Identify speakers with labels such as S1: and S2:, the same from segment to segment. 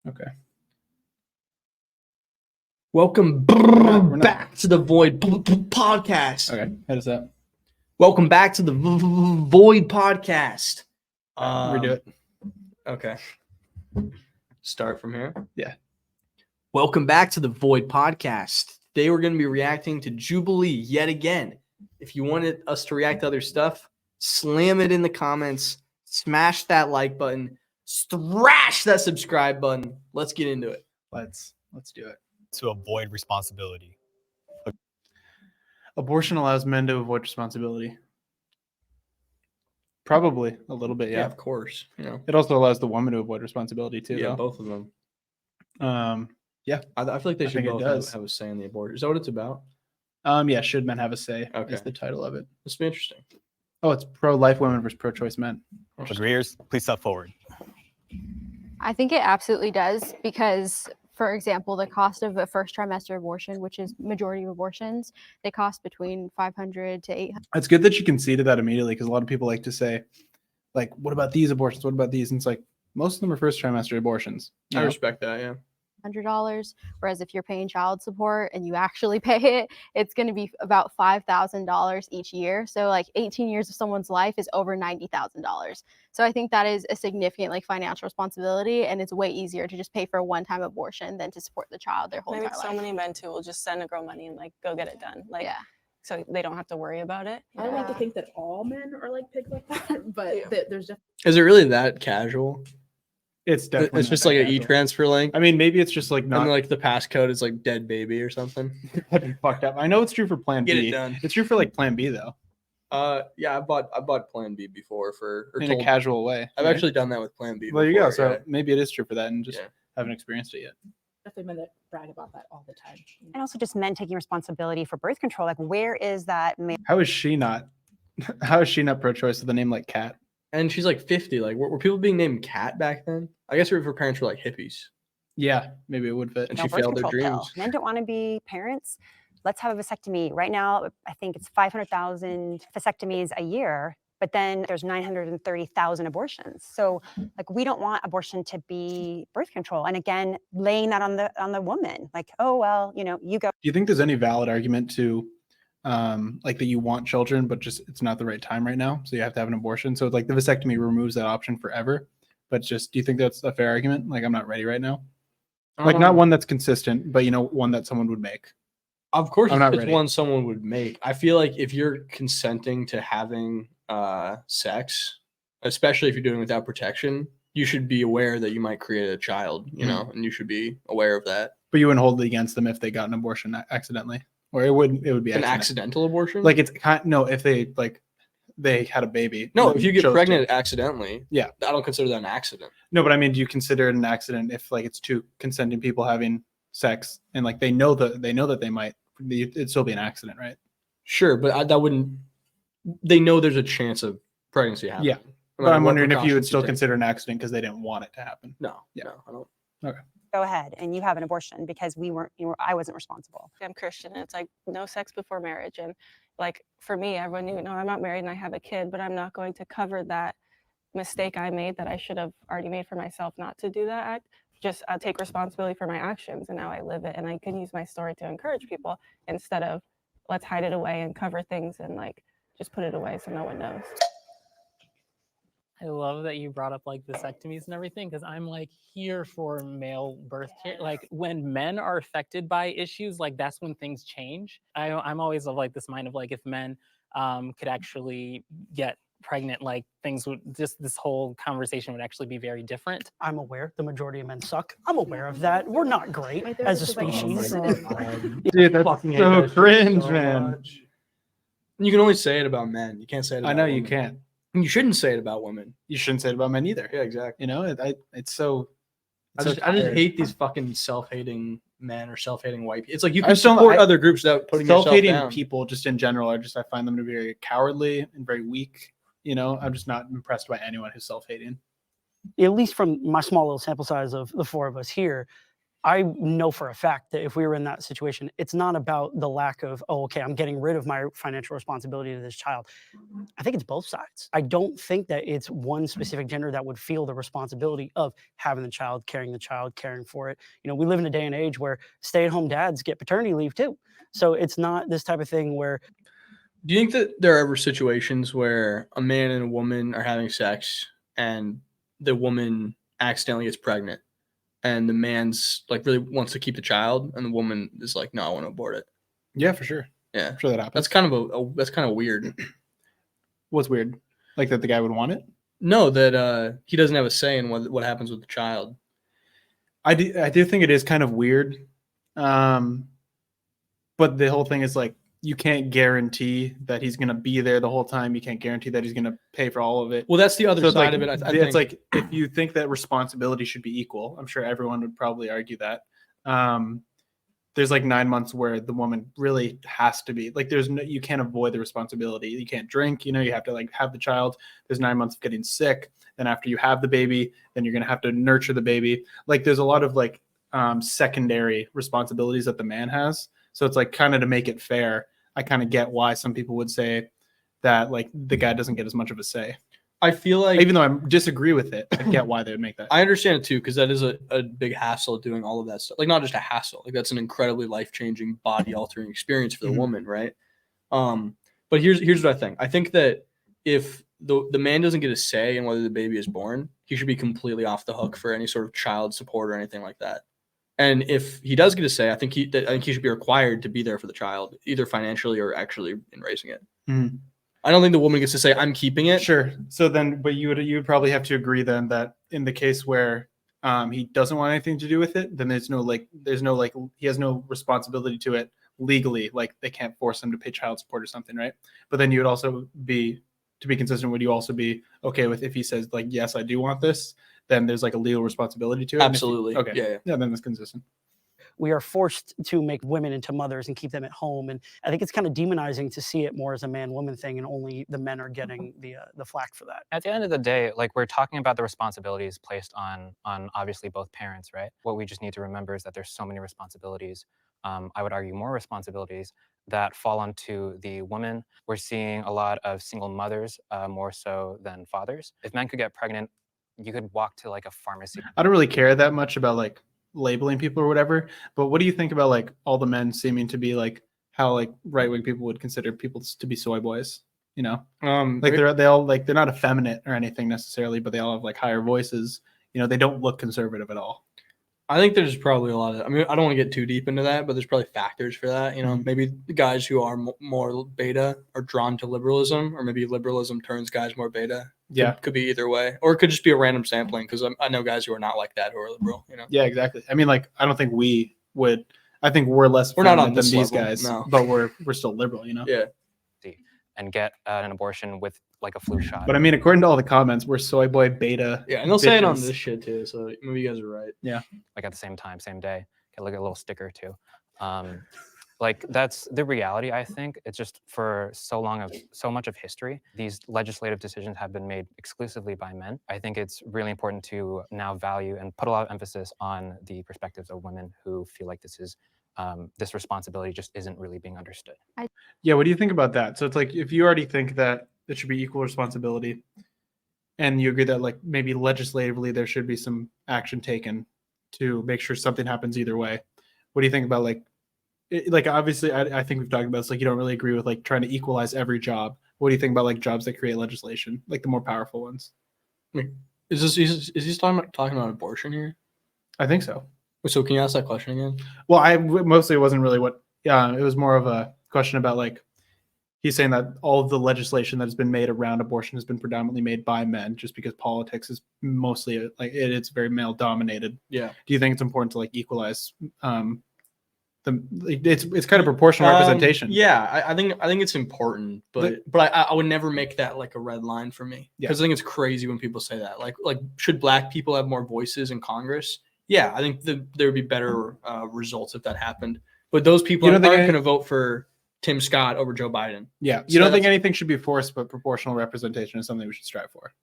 S1: Okay.
S2: Welcome back to the Void Podcast.
S1: Okay. How does that?
S2: Welcome back to the Void Podcast.
S1: Redo it.
S2: Okay. Start from here.
S1: Yeah.
S2: Welcome back to the Void Podcast. Today we're going to be reacting to Jubilee yet again. If you wanted us to react to other stuff, slam it in the comments. Smash that like button. Thrash that subscribe button. Let's get into it.
S1: Let's do it.
S3: To avoid responsibility.
S1: Abortion allows men to avoid responsibility. Probably a little bit, yeah.
S2: Of course. You know.
S1: It also allows the woman to avoid responsibility too.
S2: Yeah,
S1: though.
S2: both of them.
S1: Yeah.
S2: I feel like they should
S1: think it
S2: both
S1: does.
S2: have a say in the abortion. Is that what it's about?
S1: Yeah. Should men have a say?
S2: Okay.
S1: Is the title of it.
S2: This will be interesting.
S1: Oh, it's pro-life women versus pro-choice men.
S3: Agreeers, please step forward.
S4: I think it absolutely does because, for example, the cost of a first trimester abortion, which is majority of abortions, they cost between $500 to $800.
S1: It's good that you conceded that immediately because a lot of people like to say, like, what about these abortions? What about these? And it's like, most of them are first trimester abortions.
S2: I respect that, yeah.
S4: Whereas if you're paying child support and you actually pay it, it's going to be about $5,000 each year. So like 18 years of someone's life is over $90,000. So I think that is a significant like financial responsibility, and it's way easier to just pay for a one-time abortion than to support the child their whole entire life.
S5: So many men too will just send a girl money and like go get it done. Like,
S4: yeah.
S5: So they don't have to worry about it.
S6: I don't like to think that all men are like pigs like that, but there's just.
S2: Is it really that casual?
S1: It's definitely.
S2: It's just like an e-transfer link.
S1: I mean, maybe it's just like not.
S2: And like the passcode is like dead baby or something.
S1: That'd be fucked up. I know it's true for Plan
S2: Get
S1: B.
S2: it done.
S1: It's true for like Plan B though.
S2: Yeah, I bought Plan B before
S1: In a casual way.
S2: I've
S1: right?
S2: actually done that with Plan B.
S1: Well, there you go.
S2: before,
S1: So
S2: yeah.
S1: maybe it is true for that, and just haven't experienced it yet.
S6: Definitely men that brag about that all the time.
S7: And also just men taking responsibility for birth control. Like, where is that?
S1: How is she not? How is she not pro-choice with a name like Kat?
S2: And she's like 50. Like, were people being named Cat back then? I guess her parents were like hippies.
S1: Yeah, maybe it would fit.
S2: And
S7: No,
S2: she
S7: birth
S2: failed their
S7: control
S2: dreams.
S7: pill. Men don't want to be parents. Let's have a vasectomy. Right now, I think it's 500,000 vasectomies a year, but then there's 930,000 abortions. So like, we don't want abortion to be birth control. And again, laying that on the woman, like, oh, well, you know, you go.
S1: Do you think there's any valid argument to like that you want children, but just it's not the right time right now, so you have to have an abortion? So like the vasectomy removes that option forever. But just, do you think that's a fair argument? Like, I'm not ready right now. Like, not one that's consistent, but you know, one that someone would make.
S2: Of course,
S1: I'm not
S2: it's
S1: ready.
S2: one someone would make. I feel like if you're consenting to having sex, especially if you're doing it without protection, you should be aware that you might create a child, you know, and you should be aware of that.
S1: But you wouldn't hold it against them if they got an abortion accidentally, or it would be
S2: An accidental abortion?
S1: Like, it's no, if they like they had a baby.
S2: No, if you get
S1: chose
S2: pregnant
S1: to.
S2: accidentally,
S1: Yeah.
S2: I don't consider that an accident.
S1: No, but I mean, do you consider it an accident if like it's two consenting people having sex and like they know that they might, it'd still be an accident, right?
S2: Sure, but that wouldn't. They know there's a chance of pregnancy happening.
S1: Yeah.
S2: No
S1: But
S2: matter
S1: I'm
S2: what
S1: wondering if you would
S2: precautions
S1: still
S2: take.
S1: consider an accident because they didn't want it to happen.
S2: No,
S1: Yeah.
S2: no, I don't.
S7: Go ahead and you have an abortion because I wasn't responsible.
S5: I'm Christian, and it's like no sex before marriage. And like for me, everyone knew, no, I'm not married and I have a kid, but I'm not going to cover that mistake I made that I should have already made for myself not to do that act. Just take responsibility for my actions, and now I live it, and I can use my story to encourage people instead of let's hide it away and cover things and like just put it away so no one knows.
S8: I love that you brought up like vasectomies and everything, because I'm like here for male birth care. Like when men are affected by issues, like that's when things change. I'm always of like this mind of like if men could actually get pregnant, like things would just this whole conversation would actually be very different.
S9: I'm aware the majority of men suck. I'm aware of that. We're not great as a species.
S1: Dude, that's
S2: Fucking hate
S1: so
S2: that shit
S1: cringe,
S2: so
S1: man.
S2: much. You can only say it about men. You can't say it about
S1: I know you
S2: women.
S1: can't.
S2: And you shouldn't say it about women.
S1: You shouldn't say it about men either.
S2: Yeah, exactly.
S1: You know, it's so.
S2: I just hate these fucking self-hating men or self-hating white people. It's like you
S1: I
S2: can
S1: just don't-
S2: support
S1: I-
S2: other groups without putting yourself
S1: Self-hating
S2: down.
S1: people, just in general, I find them to be very cowardly and very weak. You know, I'm just not impressed by anyone who's self-hating.
S9: At least from my small little sample size of the four of us here, I know for a fact that if we were in that situation, it's not about the lack of, oh, okay, I'm getting rid of my financial responsibility to this child. I think it's both sides. I don't think that it's one specific gender that would feel the responsibility of having the child, caring for it. We live in a day and age where stay-at-home dads get paternity leave too. So it's not this type of thing where.
S2: Do you think that there are ever situations where a man and a woman are having sex and the woman accidentally gets pregnant and the man's like really wants to keep the child and the woman is like, no, I want to abort it?
S1: Yeah, for sure.
S2: Yeah.
S1: I'm sure that happens.
S2: That's kind of that's kind of weird.
S1: What's weird? Like that the guy would want it?
S2: No, that he doesn't have a say in what happens with the child.
S1: I do think it is kind of weird. But the whole thing is like, you can't guarantee that he's going to be there the whole time. You can't guarantee that he's going to pay for all of it.
S2: Well, that's the other
S1: So it's
S2: side
S1: like,
S2: of it. I
S1: it's
S2: think.
S1: like if you think that responsibility should be equal, I'm sure everyone would probably argue that. There's like 9 months where the woman really has to be like, you can't avoid the responsibility. You can't drink, you have to like have the child. There's 9 months of getting sick. Then after you have the baby, then you're going to have to nurture the baby. Like there's a lot of like secondary responsibilities that the man has. So it's like kind of to make it fair. I kind of get why some people would say that like the guy doesn't get as much of a say.
S2: I feel like,
S1: even though I disagree with it, I get why they would make that.
S2: I understand it too, because that is a big hassle doing all of that stuff. Like not just a hassle, like that's an incredibly life-changing, body-altering experience for the woman, right? But here's what I think. I think that if the man doesn't get a say in whether the baby is born, he should be completely off the hook for any sort of child support or anything like that. And if he does get a say, I think he should be required to be there for the child, either financially or actually in raising it.
S1: Mm-hmm.
S2: I don't think the woman gets to say, I'm keeping it.
S1: Sure. So then, but you would probably have to agree then that in the case where he doesn't want anything to do with it, then he has no responsibility to it legally. Like they can't force him to pay child support or something, right? But then you would also be, to be consistent, would you also be okay with if he says like, yes, I do want this, then there's like a legal responsibility to it?
S2: Absolutely.
S1: Okay.
S2: Yeah,
S1: then that's consistent.
S9: We are forced to make women into mothers and keep them at home. And I think it's kind of demonizing to see it more as a man-woman thing, and only the men are getting the flack for that.
S10: At the end of the day, like we're talking about the responsibilities placed on obviously both parents, right? What we just need to remember is that there's so many responsibilities. I would argue more responsibilities that fall onto the woman. We're seeing a lot of single mothers more so than fathers. If men could get pregnant, you could walk to like a pharmacy.
S1: I don't really care that much about like labeling people or whatever, but what do you think about like all the men seeming to be like how like right-wing people would consider people to be soy boys, like they're all like, they're not effeminate or anything necessarily, but they all have like higher voices, they don't look conservative at all.
S2: I think there's probably a lot of, I mean, I don't want to get too deep into that, but there's probably factors for that. Maybe the guys who are more beta are drawn to liberalism, or maybe liberalism turns guys more beta.
S1: Yeah.
S2: Could be either way. Or it could just be a random sampling, because I know guys who are not like that who are liberal,
S1: Yeah, exactly. I mean, like, I don't think we would, I think we're less
S2: We're not on
S1: than
S2: this
S1: these
S2: level,
S1: guys,
S2: no.
S1: but we're still liberal,
S2: Yeah.
S10: And get an abortion with like a flu shot.
S1: But I mean, according to all the comments, we're soy boy beta.
S2: Yeah, and they'll say it on
S1: bitches.
S2: this shit too, so maybe you guys are right.
S1: Yeah.
S10: Like at the same time, same day. Get like a little sticker too. Like that's the reality, I think. It's just for so much of history, these legislative decisions have been made exclusively by men. I think it's really important to now value and put a lot of emphasis on the perspectives of women who feel like this responsibility just isn't really being understood.
S1: Yeah, what do you think about that? So it's like, if you already think that it should be equal responsibility, and you agree that like maybe legislatively there should be some action taken to make sure something happens either way, what do you think about like obviously I think we've talked about this, like you don't really agree with like trying to equalize every job. What do you think about like jobs that create legislation, like the more powerful ones?
S2: Is he talking about abortion here?
S1: I think so.
S2: So can you ask that question again?
S1: Well, it wasn't really what. Yeah, it was more of a question about like he's saying that all of the legislation that has been made around abortion has been predominantly made by men, just because politics is mostly like it's very male dominated.
S2: Yeah.
S1: Do you think it's important to like equalize it's kind of proportional representation?
S2: Yeah, I think it's important, but I would never make that like a red line for me, because I think it's crazy when people say that. Like should Black people have more voices in Congress? Yeah, I think there would be better results if that happened. But those people aren't going to vote for Tim Scott over Joe Biden.
S1: Yeah, you don't think anything should be forced, but proportional representation is something we should strive for?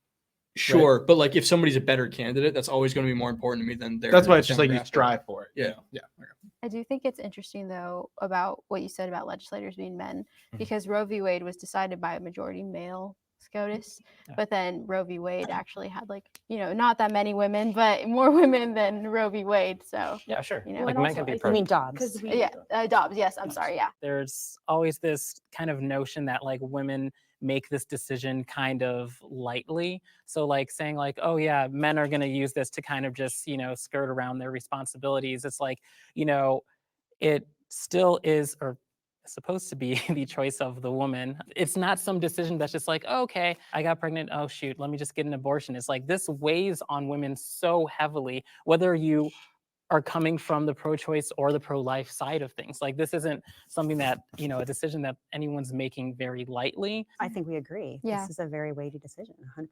S2: Sure, but like if somebody's a better candidate, that's always going to be more important to me than their.
S1: That's why it's just like you
S2: demographic.
S1: strive for it.
S2: Yeah.
S1: Yeah.
S4: I do think it's interesting though about what you said about legislators being men, because Roe v. Wade was decided by a majority male SCOTUS, but then Roe v. Wade actually had like, not that many women, but more women than Roe v. Wade. So
S10: Yeah, sure.
S4: You know,
S10: Like
S4: and
S10: men
S6: also,
S10: can be
S6: I
S10: pro.
S7: I mean, Dobbs.
S6: Because
S4: Dobbs. Yes, I'm sorry. Yeah.
S8: There's always this kind of notion that like women make this decision kind of lightly. So like saying like, oh yeah, men are going to use this to kind of just, skirt around their responsibilities. It's like, it still is or supposed to be the choice of the woman. It's not some decision that's just like, oh, okay, I got pregnant. Oh shoot, let me just get an abortion. It's like this weighs on women so heavily, whether you are coming from the pro-choice or the pro-life side of things. Like this isn't something that, a decision that anyone's making very lightly.
S7: I think we agree.
S4: Yeah.
S7: This is a very weighty decision, 100%.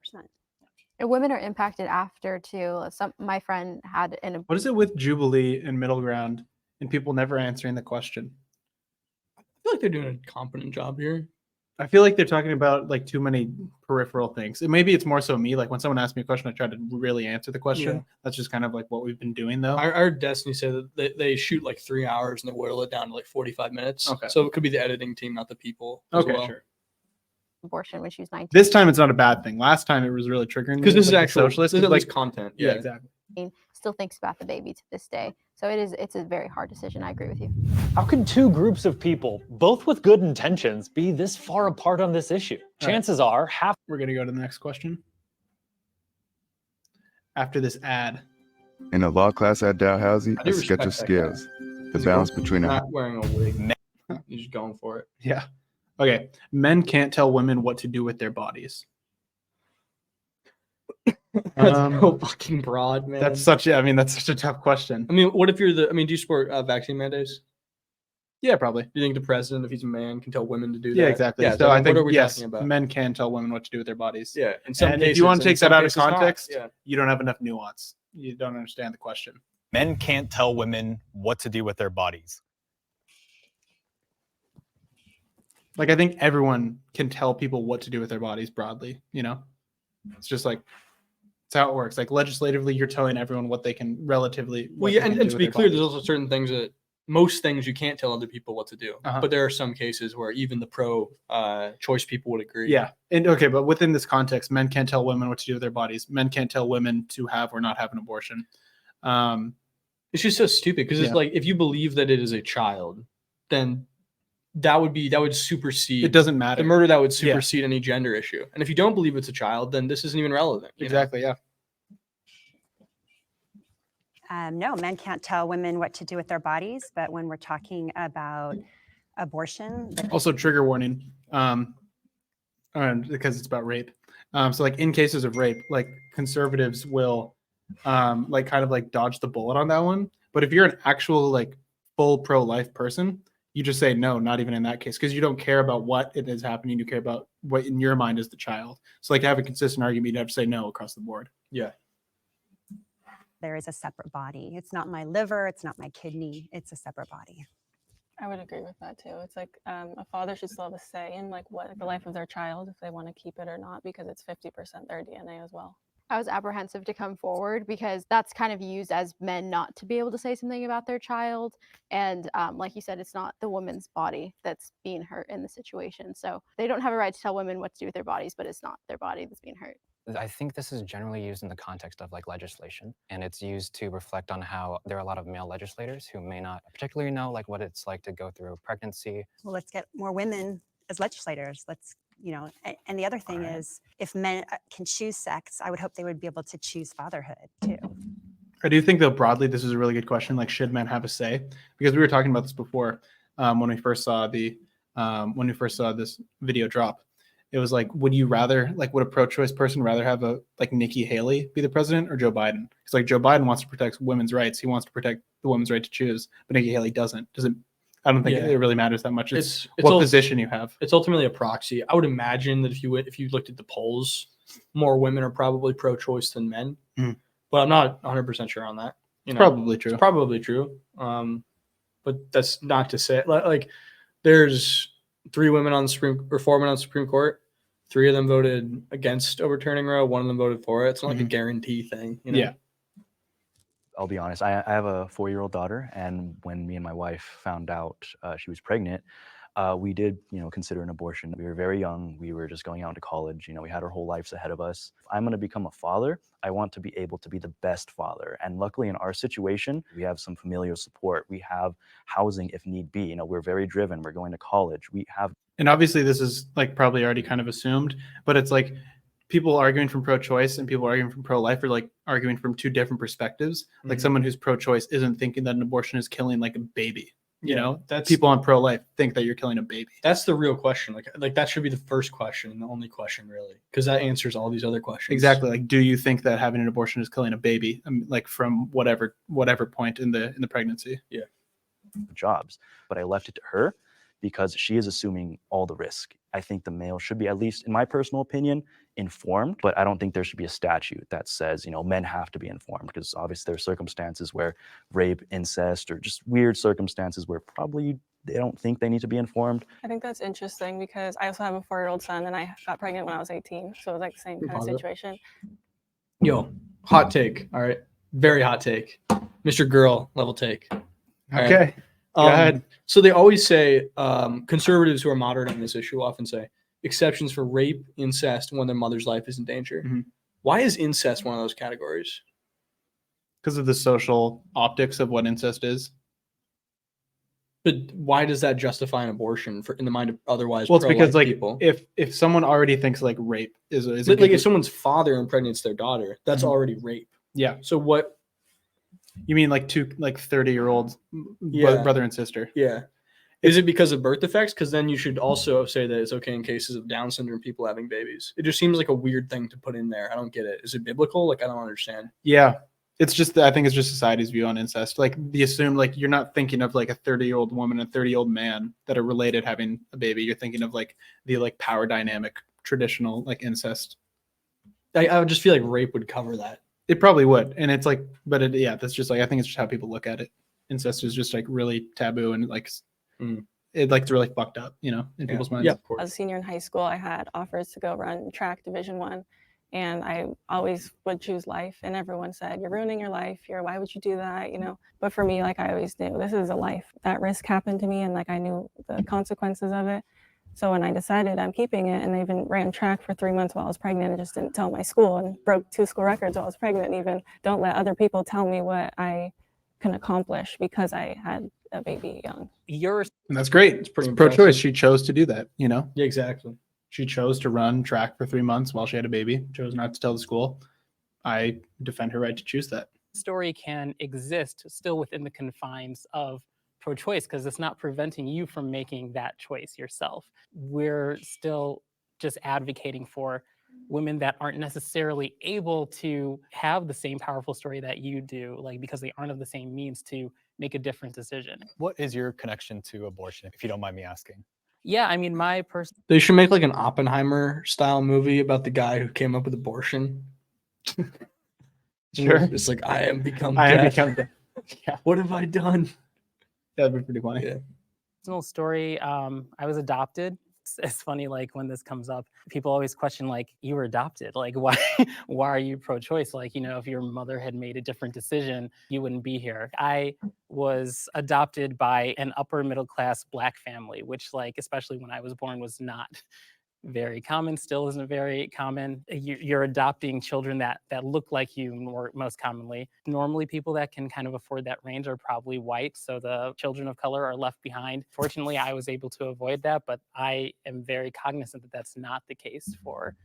S4: And women are impacted after too. My friend had
S1: What is it with Jubilee and Middle Ground and people never answering the question?
S2: I feel like they're doing a competent job here.
S1: I feel like they're talking about like too many peripheral things. And maybe it's more so me. Like when someone asks me a question, I try to really answer the question.
S2: Yeah.
S1: That's just kind of like what we've been doing though.
S2: Our Destiny said that they shoot like 3 hours and they whittle it down to like 45 minutes.
S1: Okay.
S2: So it could be the editing team, not the people. As
S1: Okay,
S2: well.
S1: sure.
S4: abortion when she was 19.
S1: This time it's not a bad thing. Last time it was really triggering me.
S2: Because this is
S1: like,
S2: actual
S1: socialist.
S2: This is at
S1: like
S2: least content.
S1: yeah, exactly.
S4: Still thinks about the baby to this day. So it's a very hard decision. I agree with you.
S11: How can two groups of people, both with good intentions, be this far apart on this issue?
S1: All right.
S11: Chances are half.
S1: We're gonna go to the next question. After this ad.
S12: In a law class at Dalhousie,
S2: I do
S12: a sketch of
S2: respect that guy.
S12: skills. The balance between a
S2: Not wearing a wig. He's just going for it.
S1: Yeah. Okay. Men can't tell women what to do with their bodies.
S2: That's so fucking broad, man.
S1: That's such a tough question.
S2: I mean, what if you're do you support vaccine mandates?
S1: Yeah, probably.
S2: Do you think the president, if he's a man, can tell women to do that?
S1: Yeah, exactly.
S2: Yeah,
S1: so I
S2: what
S1: think
S2: are we
S1: yes,
S2: talking about?
S1: men can tell women what to do with their bodies.
S2: Yeah. In some
S1: And
S2: cases,
S1: if you want to
S2: in
S1: take that
S2: some
S1: out of
S2: cases not.
S1: context,
S2: Yeah.
S1: you don't have enough nuance. You don't understand the question.
S3: Men can't tell women what to do with their bodies.
S1: Like I think everyone can tell people what to do with their bodies broadly, It's just like it's how it works. Like legislatively, you're telling everyone what they can relatively
S2: Well, yeah, and to be clear, there's also certain things that most things you can't tell other people what to do.
S1: Uh-huh.
S2: But there are some cases where even the pro-choice people would agree.
S1: Yeah. And okay, but within this context, men can't tell women what to do with their bodies. Men can't tell women to have or not have an abortion.
S2: It's just so stupid because it's like if you believe that it is a child, then that would supersede
S1: It doesn't matter.
S2: the murder. That would supersede any gender issue. And if you don't believe it's a child, then this isn't even relevant. you know?
S1: Exactly. Yeah.
S7: No, men can't tell women what to do with their bodies, but when we're talking about abortion,
S1: Also, trigger warning. Because it's about rape. So, like in cases of rape, like conservatives will, like kind of like dodge the bullet on that one. But if you're an actual like full pro-life person, you just say no, not even in that case, because you don't care about what it is happening. You care about what in your mind is the child. So, like to have a consistent argument, you'd have to say no across the board.
S2: Yeah.
S7: there is a separate body. It's not my liver, it's not my kidney, it's a separate body.
S5: I would agree with that too. It's like a father should still have a say in like what the life of their child, if they want to keep it or not, because it's 50% their DNA as well.
S4: I was apprehensive to come forward because that's kind of used as men not to be able to say something about their child. And like you said, it's not the woman's body that's being hurt in the situation. So they don't have a right to tell women what to do with their bodies, but it's not their body that's being hurt.
S10: I think this is generally used in the context of like legislation, and it's used to reflect on how there are a lot of male legislators who may not particularly know like what it's like to go through pregnancy.
S7: Well, let's get more women as legislators. Let's, you know, and the other thing is if men can choose sex, I would hope they would be able to choose fatherhood too.
S1: I do think though broadly, this is a really good question. Like, should men have a say? Because we were talking about this before when we first saw this video drop. It was like, would you rather, like, would a pro-choice person rather have a like Nikki Haley be the president or Joe Biden? Because like Joe Biden wants to protect women's rights. He wants to protect the woman's right to choose, but Nikki Haley doesn't. I don't think it really matters that much. It's what position you have.
S2: It's ultimately a proxy. I would imagine that if you looked at the polls, more women are probably pro-choice than men.
S1: Mm.
S2: But I'm not 100% sure on that.
S1: It's probably true.
S2: It's probably true. But that's not to say like there's 4 women on the Supreme Court. 3 of them voted against overturning Roe. 1 of them voted for it. It's not like a
S1: Mhm.
S2: guarantee thing. You know?
S1: Yeah.
S13: I'll be honest, I have a 4-year-old daughter, and when me and my wife found out she was pregnant, we did, consider an abortion. We were very young. We were just going out to college. We had our whole lives ahead of us. If I'm going to become a father, I want to be able to be the best father. And luckily in our situation, we have some familial support. We have housing if need be. We're very driven. We're going to college. We have.
S1: And obviously this is like probably already kind of assumed, but it's like people arguing from pro-choice and people arguing from pro-life are like arguing from 2 different perspectives. Like
S2: Mhm.
S1: someone who's pro-choice isn't thinking that an abortion is killing like a baby.
S2: That's
S1: People on pro-life think that you're killing a baby.
S2: That's the real question. Like that should be the first question and the only question, really, because that answers all these other questions.
S1: Exactly. Like, do you think that having an abortion is killing a baby? Like from whatever point in the pregnancy.
S2: Yeah.
S13: Jobs, but I left it to her because she is assuming all the risk. I think the male should be, at least in my personal opinion, informed, but I don't think there should be a statute that says, men have to be informed, because obviously there are circumstances where rape, incest, or just weird circumstances where probably they don't think they need to be informed.
S5: I think that's interesting because I also have a 4-year-old son and I got pregnant when I was 18. So it was like the same kind of
S2: Positive.
S5: situation.
S2: Yo, hot take. All right. Very hot take. Mr. Girl level take. All right.
S1: Okay. Go ahead.
S2: So they always say, conservatives who are moderate on this issue often say exceptions for rape, incest, when their mother's life is in danger.
S1: Mhm.
S2: Why is incest one of those categories?
S1: Because of the social optics of what incest is.
S2: But why does that justify an abortion in the mind of otherwise
S1: Well, it's because
S2: pro-life
S1: like
S2: people?
S1: if someone already thinks like rape is
S2: Like if someone's father impregnates their daughter, that's
S1: Mhm.
S2: already rape.
S1: yeah.
S2: So what?
S1: You mean like 2 like 30-year-olds
S2: Yeah.
S1: brother and sister?
S2: Yeah. Is it because of birth defects? Because then you should also say that it's okay in cases of Down syndrome people having babies. It just seems like a weird thing to put in there. I don't get it. Is it biblical? Like I don't understand.
S1: Yeah. It's just I think it's just society's view on incest. Like the assume like you're not thinking of like a 30-year-old woman and a 30-year-old man that are related having a baby. You're thinking of like the like power dynamic traditional like incest.
S2: I would just feel like rape would cover that.
S1: It probably would. And it's like that's just like I think it's just how people look at it. Incest is just like really taboo and like it like it's really fucked up, in people's minds.
S2: Yeah, of course.
S5: As a senior in high school, I had offers to go run track Division 1, and I always would choose life. And everyone said, "You're ruining your life. Why would you do that?" But for me, like I always knew, this is a life. That risk happened to me, and like I knew the consequences of it. So when I decided I'm keeping it, and I even ran track for 3 months while I was pregnant, and just didn't tell my school, and broke 2 school records while I was pregnant, and even don't let other people tell me what I can accomplish because I had a baby young.
S1: And that's great. It's
S2: pretty
S1: pro-choice.
S2: impressive.
S1: She chose to do that,
S2: Yeah, exactly.
S1: She chose to run track for 3 months while she had a baby, chose not to tell the school. I defend her right to choose that.
S8: Story can exist still within the confines of pro-choice because it's not preventing you from making that choice yourself. We're still just advocating for women that aren't necessarily able to have the same powerful story that you do, like because they aren't of the same means to make a different decision.
S3: What is your connection to abortion, if you don't mind me asking?
S8: Yeah, I mean, my personal
S2: They should make like an Oppenheimer style movie about the guy who came up with abortion.
S1: Sure.
S2: It's like I am become
S1: I have
S2: death.
S1: become death. Yeah.
S2: What have I done?
S1: That'd be pretty funny.
S2: Yeah.
S8: story, I was adopted. It's funny, like when this comes up, people always question, like, you were adopted. Like, why are you pro-choice? Like, if your mother had made a different decision, you wouldn't be here. I was adopted by an upper middle class Black family, which, like, especially when I was born, was not very common, still isn't very common. You're adopting children that look like you most commonly. Normally, people that can kind of afford that range are probably white, so the children of color are left behind. Fortunately, I was able to avoid that, but I am very cognizant that that's not the case for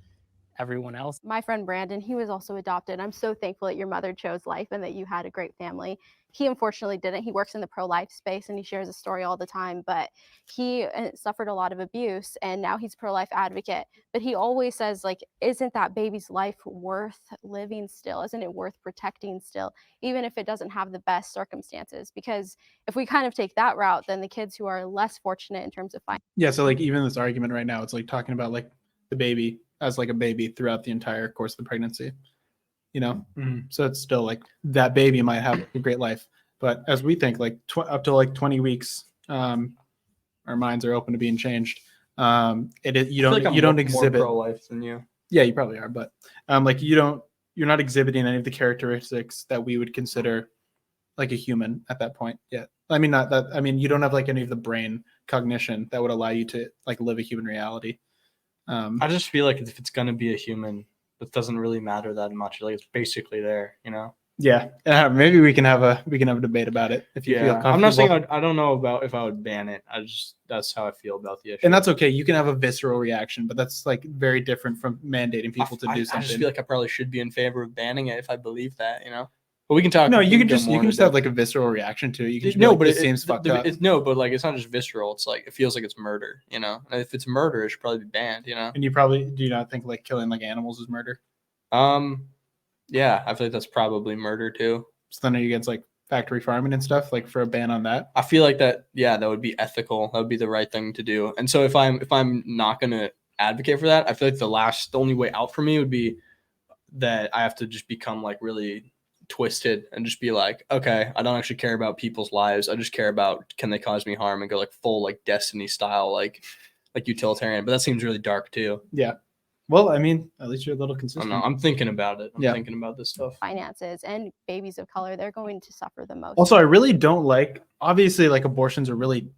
S8: everyone else.
S4: My friend Brandon, he was also adopted. I'm so thankful that your mother chose life and that you had a great family. He unfortunately didn't. He works in the pro-life space and he shares a story all the time, but he suffered a lot of abuse and now he's a pro-life advocate. But he always says, like, isn't that baby's life worth living still? Isn't it worth protecting still, even if it doesn't have the best circumstances? Because if we kind of take that route, then the kids who are less fortunate in terms of finding.
S1: Yeah, so like even this argument right now, it's like talking about like the baby as like a baby throughout the entire course of the pregnancy, So it's still like that baby might have a great life, but as we think like up to like 20 weeks, our minds are open to being changed. It is, you
S2: I feel
S1: don't
S2: like I'm
S1: you don't
S2: more
S1: exhibit.
S2: pro-life than you.
S1: Yeah, you probably are, but like you're not exhibiting any of the characteristics that we would consider like a human at that point yet. I mean, not that. I mean, you don't have like any of the brain cognition that would allow you to like live a human reality.
S2: I just feel like if it's gonna be a human, it doesn't really matter that much. Like it's basically there, you know.
S1: Yeah, maybe we can have a debate about it if you feel comfortable.
S2: I'm not saying I don't know about if I would ban it. That's how I feel about the issue.
S1: And that's okay. You can have a visceral reaction, but that's like very different from mandating people to do something.
S2: I just feel like I probably should be in favor of banning it if I believe that, you know. But we can talk.
S1: No, you can
S2: go
S1: just
S2: more into
S1: have
S2: depth.
S1: like a visceral reaction to it. You can just
S2: no,
S1: be like,
S2: but
S1: this
S2: it
S1: seems fucked up.
S2: No, but like it's not just visceral. It's like it feels like it's murder, you know. And if it's murder, it should probably be banned, you know.
S1: And do you not think like killing like animals is murder?
S2: Yeah, I feel like that's probably murder too.
S1: So then are you against like factory farming and stuff, like for a ban on that?
S2: I feel like that. Yeah, that would be ethical. That would be the right thing to do. And so if I'm not gonna advocate for that, I feel like the only way out for me would be that I have to just become like really twisted and just be like, okay, I don't actually care about people's lives. I just care about can they cause me harm and go like full like Destiny style like utilitarian. But that seems really dark too.
S1: Yeah. Well, I mean, at least you're a little
S2: I
S1: consistent.
S2: don't know. I'm thinking about it. I'm
S1: Yeah.
S2: thinking about this stuff.
S4: Finances and babies of color, they're going to suffer the most.
S1: Also, I really don't like, obviously, like abortion's a really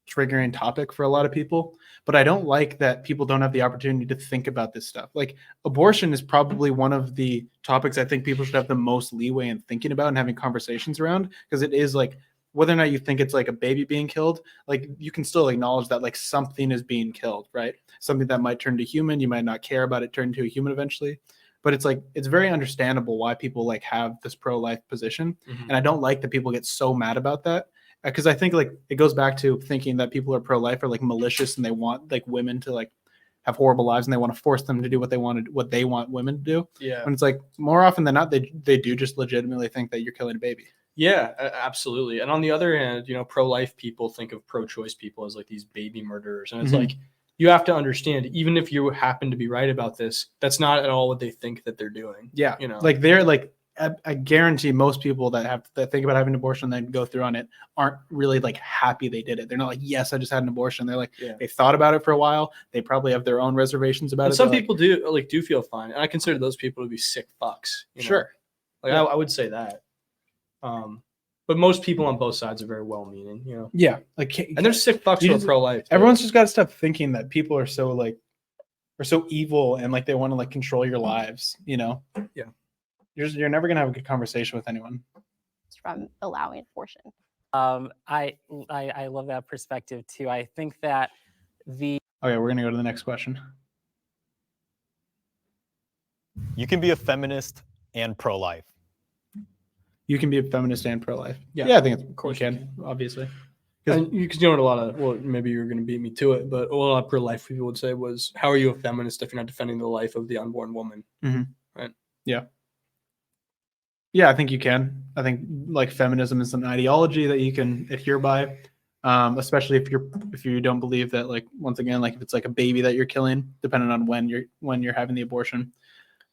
S1: triggering topic for a lot of people, but I don't like that people don't have the opportunity to think about this stuff. Like abortion is probably one of the topics I think people should have the most leeway in thinking about and having conversations around, because it is like, whether or not you think it's like a baby being killed, like you can still acknowledge that like something is being killed, right? Something that might turn to human. You might not care about it turning to a human eventually, but it's like, it's very understandable why people like have this pro-life position.
S2: Mhm.
S1: And I don't like that people get so mad about that, because I think like it goes back to thinking that people are pro-life are like malicious and they want like women to like have horrible lives and they want to force them to do what they want women to do.
S2: Yeah.
S1: When it's like more often than not, they do just legitimately think that you're killing a baby.
S2: Yeah, absolutely. And on the other hand, you know, pro-life people think of pro-choice people as like these baby murderers. And it's
S1: Mhm.
S2: like, you have to understand, even if you happen to be right about this, that's not at all what they think that they're doing.
S1: Yeah.
S2: You know,
S1: like they're like, I guarantee most people that think about having an abortion and then go through on it aren't really like happy they did it. They're not like, yes, I just had an abortion. They're like,
S2: Yeah.
S1: they thought about it for a while. They probably have their own reservations about
S2: and
S1: it.
S2: some
S1: They're
S2: people do feel fine. And I consider those people to be sick fucks. You know?
S1: Sure.
S2: Like
S1: Yeah.
S2: I would say that. But most people on both sides are very well-meaning, you know.
S1: Yeah, like,
S2: and there's sick fucks who are pro-life. too.
S1: Everyone's just got to stop thinking that people are so like, are so evil and like they want to like control your lives. You know.
S2: Yeah.
S1: You're never gonna have a good conversation with anyone.
S4: From allowing abortion.
S8: I love that perspective too. I think that
S1: Okay, we're gonna go to the next question.
S3: You can be a feminist and pro-life.
S1: You can be a feminist and pro-life.
S2: Yeah.
S1: I think
S2: Of course
S1: you
S2: you
S1: can, obviously.
S2: Because you know what a lot of, well, maybe you're going to beat me to it, but what a lot of pro-life people would say was, how are you a feminist if you're not defending the life of the unborn woman?
S1: Mhm.
S2: Right.
S1: Yeah. Yeah, I think you can. I think like feminism is an ideology that you can adhere by, especially if you don't believe that, like, once again, like if it's like a baby that you're killing, depending on when you're having the abortion,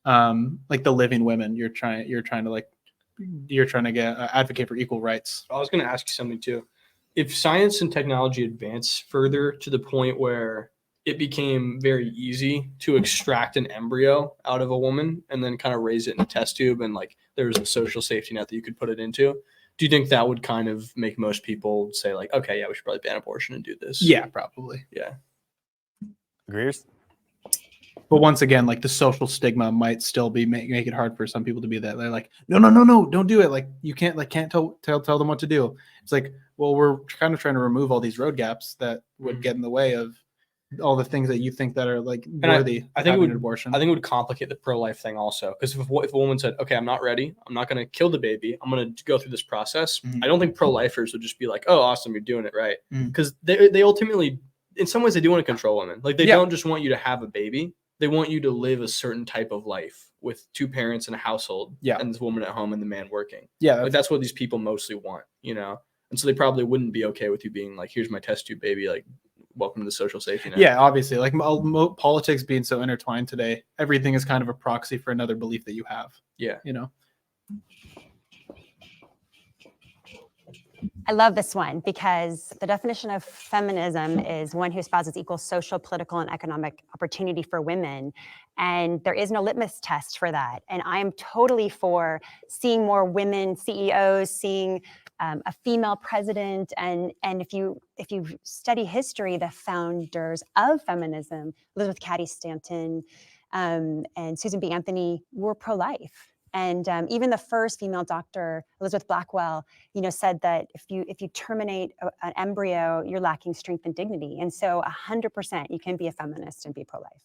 S1: like the living women, you're trying to get advocate for equal rights.
S2: I was going to ask you something too. If science and technology advance further to the point where it became very easy to extract an embryo out of a woman and then kind of raise it in a test tube, and like there was a social safety net that you could put it into, do you think that would kind of make most people say like, okay, yeah, we should probably ban abortion and do this?
S1: Yeah, probably.
S2: Yeah.
S3: Agrees?
S1: But once again, like the social stigma might still be make it hard for some people to be that. They're like, no, don't do it. Like you can't tell them what to do. It's like, well, we're kind of trying to remove all these road gaps that would get in the way of all the things that you think that are like worthy.
S2: I think it would,
S1: an abortion.
S2: I think it would complicate the pro-life thing also, because if a woman said, okay, I'm not ready, I'm not going to kill the baby, I'm going to go through this process, I don't think pro-lifers would just be like, oh, awesome, you're doing it right, because they ultimately, in some ways, they do want to control women. Like they don't just want you to have a baby. They want you to live a certain type of life with two parents in a household, and this woman at home and the man working.
S1: Yeah,
S2: like that's what these people mostly want, you know. And so they probably wouldn't be okay with you being like, "Here's my test tube baby, like, welcome to the social safety net."
S1: Yeah, obviously, like politics being so intertwined today, everything is kind of a proxy for another belief that you have.
S2: Yeah,
S1: you know.
S7: I love this one because the definition of feminism is one who espouses equal social, political, and economic opportunity for women. And there is no litmus test for that. And I'm totally for seeing more women CEOs, seeing a female president. And if you study history, the founders of feminism, Elizabeth Cady Stanton and Susan B. Anthony, were pro-life. And even the first female doctor, Elizabeth Blackwell, said that if you terminate an embryo, you're lacking strength and dignity. And so 100% you can be a feminist and be pro-life.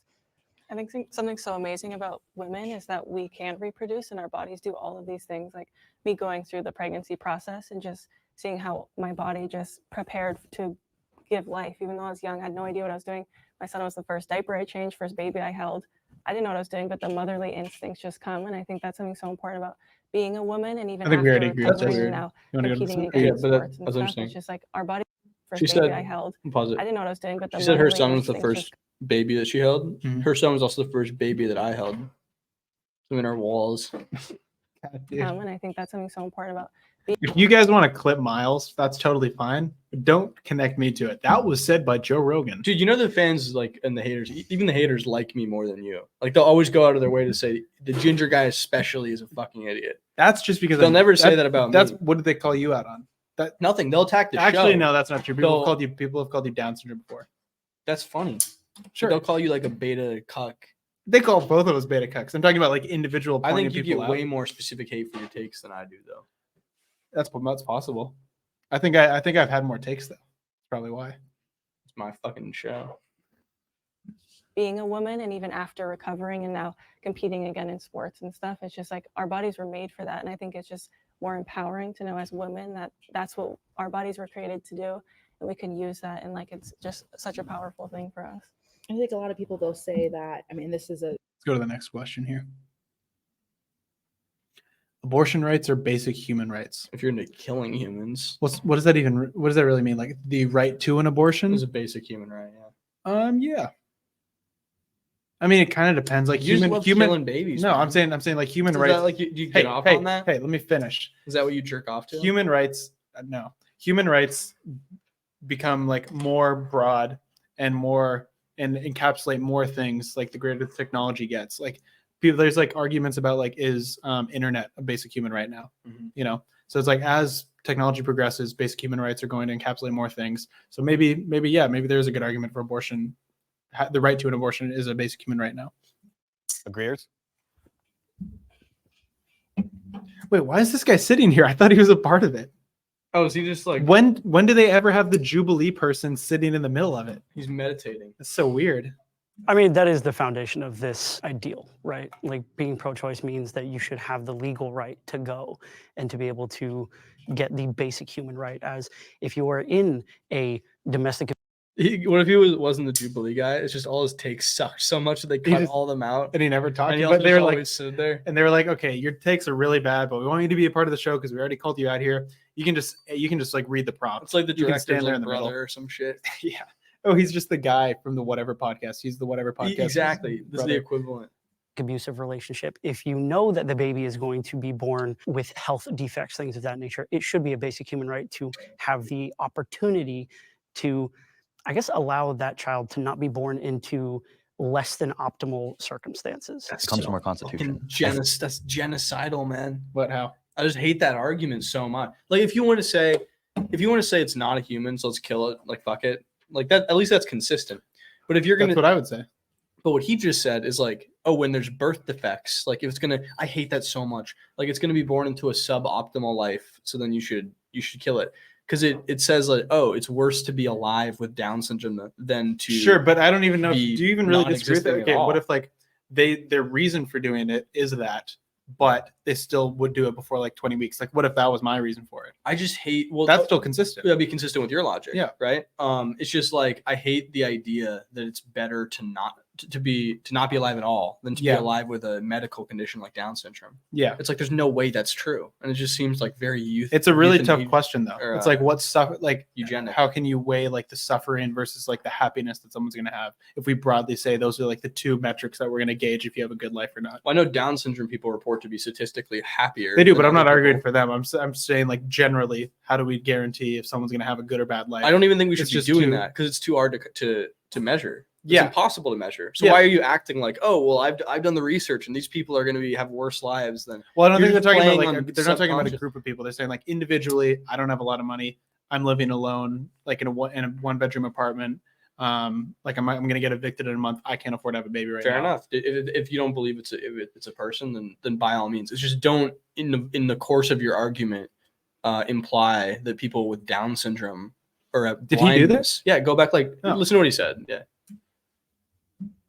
S5: I think something so amazing about women is that we can reproduce and our bodies do all of these things. Like me going through the pregnancy process and just seeing how my body just prepared to give life. Even though I was young, I had no idea what I was doing. My son was the first diaper I changed, first baby I held. I didn't know what I was doing, but the motherly instincts just come. And I think that's something so important about being a woman. And even
S1: I think we
S5: after
S1: already agreed. That's
S5: recovering
S1: weird.
S5: and now
S1: You wanna go to
S5: competing
S1: this?
S5: against
S2: Yeah, but that-
S5: sports and
S2: that's
S5: stuff,
S2: interesting.
S5: it's just like our body first
S2: She
S5: baby
S2: said-
S5: I held.
S2: Pause it.
S5: I didn't know what I was doing, but the
S2: She said her
S5: motherly
S2: son was the
S5: instincts
S2: first
S5: just
S2: baby that she held.
S1: Mhm.
S2: Her son was also the first baby that I held. So in our walls.
S5: come. And I think that's something so important about
S1: If you guys want to clip Miles, that's totally fine. But don't connect me to it. That was said by Joe Rogan.
S2: Dude, the fans and the haters, even the haters like me more than you. Like they'll always go out of their way to say the ginger guy especially is a fucking idiot.
S1: That's just because
S2: They'll never say that about
S1: That's
S2: me.
S1: what did they call you out on? That
S2: Nothing. They'll attack the
S1: actually
S2: show.
S1: no, that's not true. People
S2: They'll-
S1: have called you Down syndrome before.
S2: That's funny.
S1: Sure.
S2: They'll call you like a beta cuck.
S1: They call both of us beta cucks. I'm talking about like individual
S2: I
S1: pointing
S2: think you
S1: people
S2: get
S1: out.
S2: way more specific hate for your takes than I do, though.
S1: That's possible. I think I've had more takes though. That's probably why.
S2: It's my fucking show.
S5: being a woman, and even after recovering and now competing again in sports and stuff, it's just like our bodies were made for that. And I think it's just more empowering to know as women that that's what our bodies were created to do, and we can use that, and like it's just such a powerful thing for us.
S6: I think a lot of people, they'll say that, this is a
S1: Let's go to the next question here. Abortion rights are basic human rights.
S2: If you're into killing humans,
S1: what does that really mean? Like the right to an abortion
S2: is a basic human right. Yeah.
S1: Yeah. I mean, it kind of depends. Like
S2: You just love
S1: human
S2: killing babies.
S1: No,
S2: man.
S1: I'm saying like human
S2: Is
S1: rights.
S2: that like do you get off on that?
S1: Hey, let me finish.
S2: Is that what you jerk off to?
S1: Human rights, no. Human rights become like more broad and more and encapsulate more things like the greater the technology gets. Like people, there's like arguments about like is internet a basic human right now?
S2: Mhm.
S1: You know, so it's like as technology progresses, basic human rights are going to encapsulate more things. So maybe there's a good argument for abortion. The right to an abortion is a basic human right now.
S3: Agreeers?
S1: Wait, why is this guy sitting here? I thought he was a part of it.
S2: Oh, is he just like
S1: When do they ever have the Jubilee person sitting in the middle of it?
S2: he's meditating?
S1: That's so weird.
S9: I mean, that is the foundation of this ideal, right? Like being pro-choice means that you should have the legal right to go and to be able to get the basic human right. As if you are in a domestic.
S2: What if he wasn't the Jubilee guy? It's just all his takes sucked so much that they cut
S1: just-
S2: all them out.
S1: And he never talked.
S2: And he
S1: But they were like,
S2: always stood there.
S1: and they were like, okay, your takes are really bad, but we want you to be a part of the show because we already called you out here. You can just like read the prompts.
S2: It's like the
S1: You can
S2: director's
S1: stand there
S2: like
S1: in the middle.
S2: brother or some shit.
S1: Yeah. Oh, he's just the guy from the whatever podcast. He's the whatever podcast.
S2: Exactly. This is the
S1: brother.
S2: equivalent.
S9: Abusive relationship. If you know that the baby is going to be born with health defects, things of that nature, it should be a basic human right to have the opportunity to, I guess, allow that child to not be born into less than optimal circumstances.
S13: It comes from our constitution.
S2: That's genocidal, man.
S1: What? How?
S2: I just hate that argument so much. Like if you want to say it's not a human, so let's kill it, like fuck it. Like that, at least that's consistent. But if you're gonna
S1: That's what I would say.
S2: But what he just said is like, oh, when there's birth defects, like if it's gonna, I hate that so much. Like it's gonna be born into a suboptimal life, so then you should kill it because it says like, oh, it's worse to be alive with Down syndrome than to
S1: Sure, but I don't even know. Do
S2: be
S1: you even really disagree with that?
S2: non-existing at
S1: Okay,
S2: all.
S1: what if like their reason for doing it is that, but they still would do it before like 20 weeks? Like, what if that was my reason for it?
S2: I just hate. Well,
S1: That's still consistent.
S2: that'd be consistent with your logic.
S1: Yeah.
S2: Right. It's just like I hate the idea that it's better to not to not be alive at all than to be
S1: Yeah.
S2: alive with a medical condition like Down syndrome.
S1: Yeah.
S2: It's like there's no way that's true, and it just seems like very
S1: It's a really tough question though.
S2: or,
S1: It's like what stuff like
S2: eugenic.
S1: how can you weigh like the suffering versus like the happiness that someone's going to have if we broadly say those are like the two metrics that we're going to gauge if you have a good life or not.
S2: Well, I know Down syndrome people report to be statistically happier.
S1: They do,
S2: than
S1: but I'm not
S2: other
S1: arguing
S2: people.
S1: for them. I'm saying like generally, how do we guarantee if someone's going to have a good or bad life?
S2: I don't even think we should
S1: It's
S2: be
S1: just
S2: doing
S1: too-
S2: that because it's too hard to measure. It's
S1: Yeah.
S2: impossible to measure. So
S1: Yeah.
S2: why are you acting like, oh well, I've done the research and these people are going to have worse lives than?
S1: Well, I don't
S2: You're
S1: think they're
S2: just
S1: talking about
S2: playing
S1: like
S2: on
S1: they're not talking about a
S2: subconscious.
S1: group of people. They're saying like individually, I don't have a lot of money. I'm living alone, like in a one bedroom apartment. Like I'm going to get evicted in a month. I can't afford to have a baby right now.
S2: Fair enough. If you don't believe it's a person, then by all means, it's just don't in the course of your argument imply that people with Down syndrome or
S1: Did he do
S2: blindness- Yeah, go back
S1: Oh.
S2: listen to what he said. Yeah,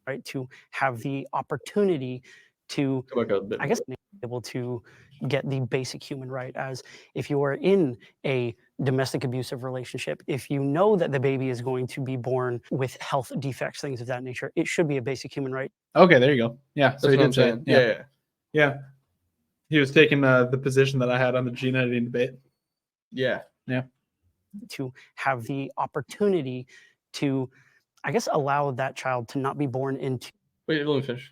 S9: right? To have the opportunity to,
S2: go back a bit.
S9: I guess, be able to get the basic human right as if you are in a domestic abusive relationship, if you know that the baby is going to be born with health defects, things of that nature, it should be a basic human right.
S1: Okay, there you go. Yeah,
S2: That's
S1: so he
S2: what I'm
S1: did say
S2: saying.
S1: it.
S2: Yeah.
S1: Yeah. He was taking the position that I had on the gene editing debate.
S2: Yeah.
S9: To have the opportunity to, I guess, allow that child to not be born into
S2: Wait, let me finish.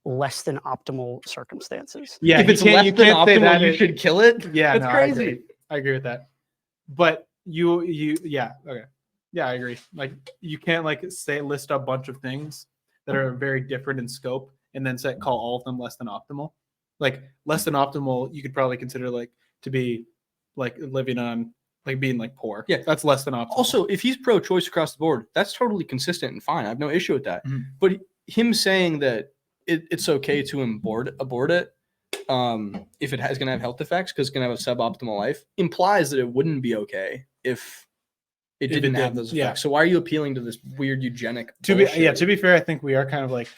S9: less than optimal circumstances.
S1: Yeah,
S2: If
S1: you
S2: it's
S1: can't-
S2: less
S1: you
S2: than
S1: can't say
S2: optimal,
S1: that
S2: you
S1: it-
S2: should kill it.
S1: Yeah,
S2: That's
S1: no,
S2: crazy.
S1: I agree with that. But you yeah, okay. Yeah, I agree. Like you can't like list a bunch of things that are very different in scope and then call all of them less than optimal. Like less than optimal, you could probably consider like to be like living on like being like poor.
S2: Yeah.
S1: That's less than optimal.
S2: Also, if he's pro-choice across the board, that's totally consistent and fine. I have no issue with that.
S1: Mhm.
S2: But him saying that it's okay to abort it, if it is going to have health effects because it's going to have a suboptimal life, implies that it wouldn't be okay if it
S1: If it
S2: didn't have
S1: didn't,
S2: those
S1: yeah.
S2: effects. So why are you appealing to this weird eugenic?
S1: to be
S2: bullshit?
S1: fair, I think we are kind of like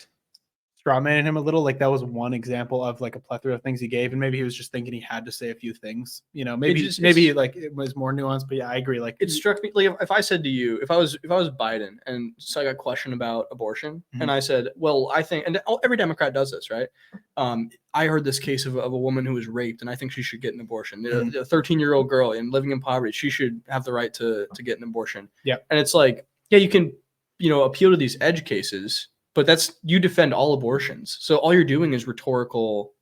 S1: strawmanning him a little. Like that was one example of like a plethora of things he gave, and maybe he was just thinking he had to say a few things. You know, maybe like it was more nuanced. But yeah, I agree. Like
S2: It struck me like if I said to you, if I was Biden and so I got a question about abortion, and I said, well, I think, and every Democrat does this, right? I heard this case of a woman who was raped, and I think she should get an abortion. A 13-year-old girl and living in poverty, she should have the right to get an abortion.
S1: Yeah.
S2: And it's like, yeah, you can, appeal to these edge cases, but you defend all abortions. So all you're doing is rhetorical,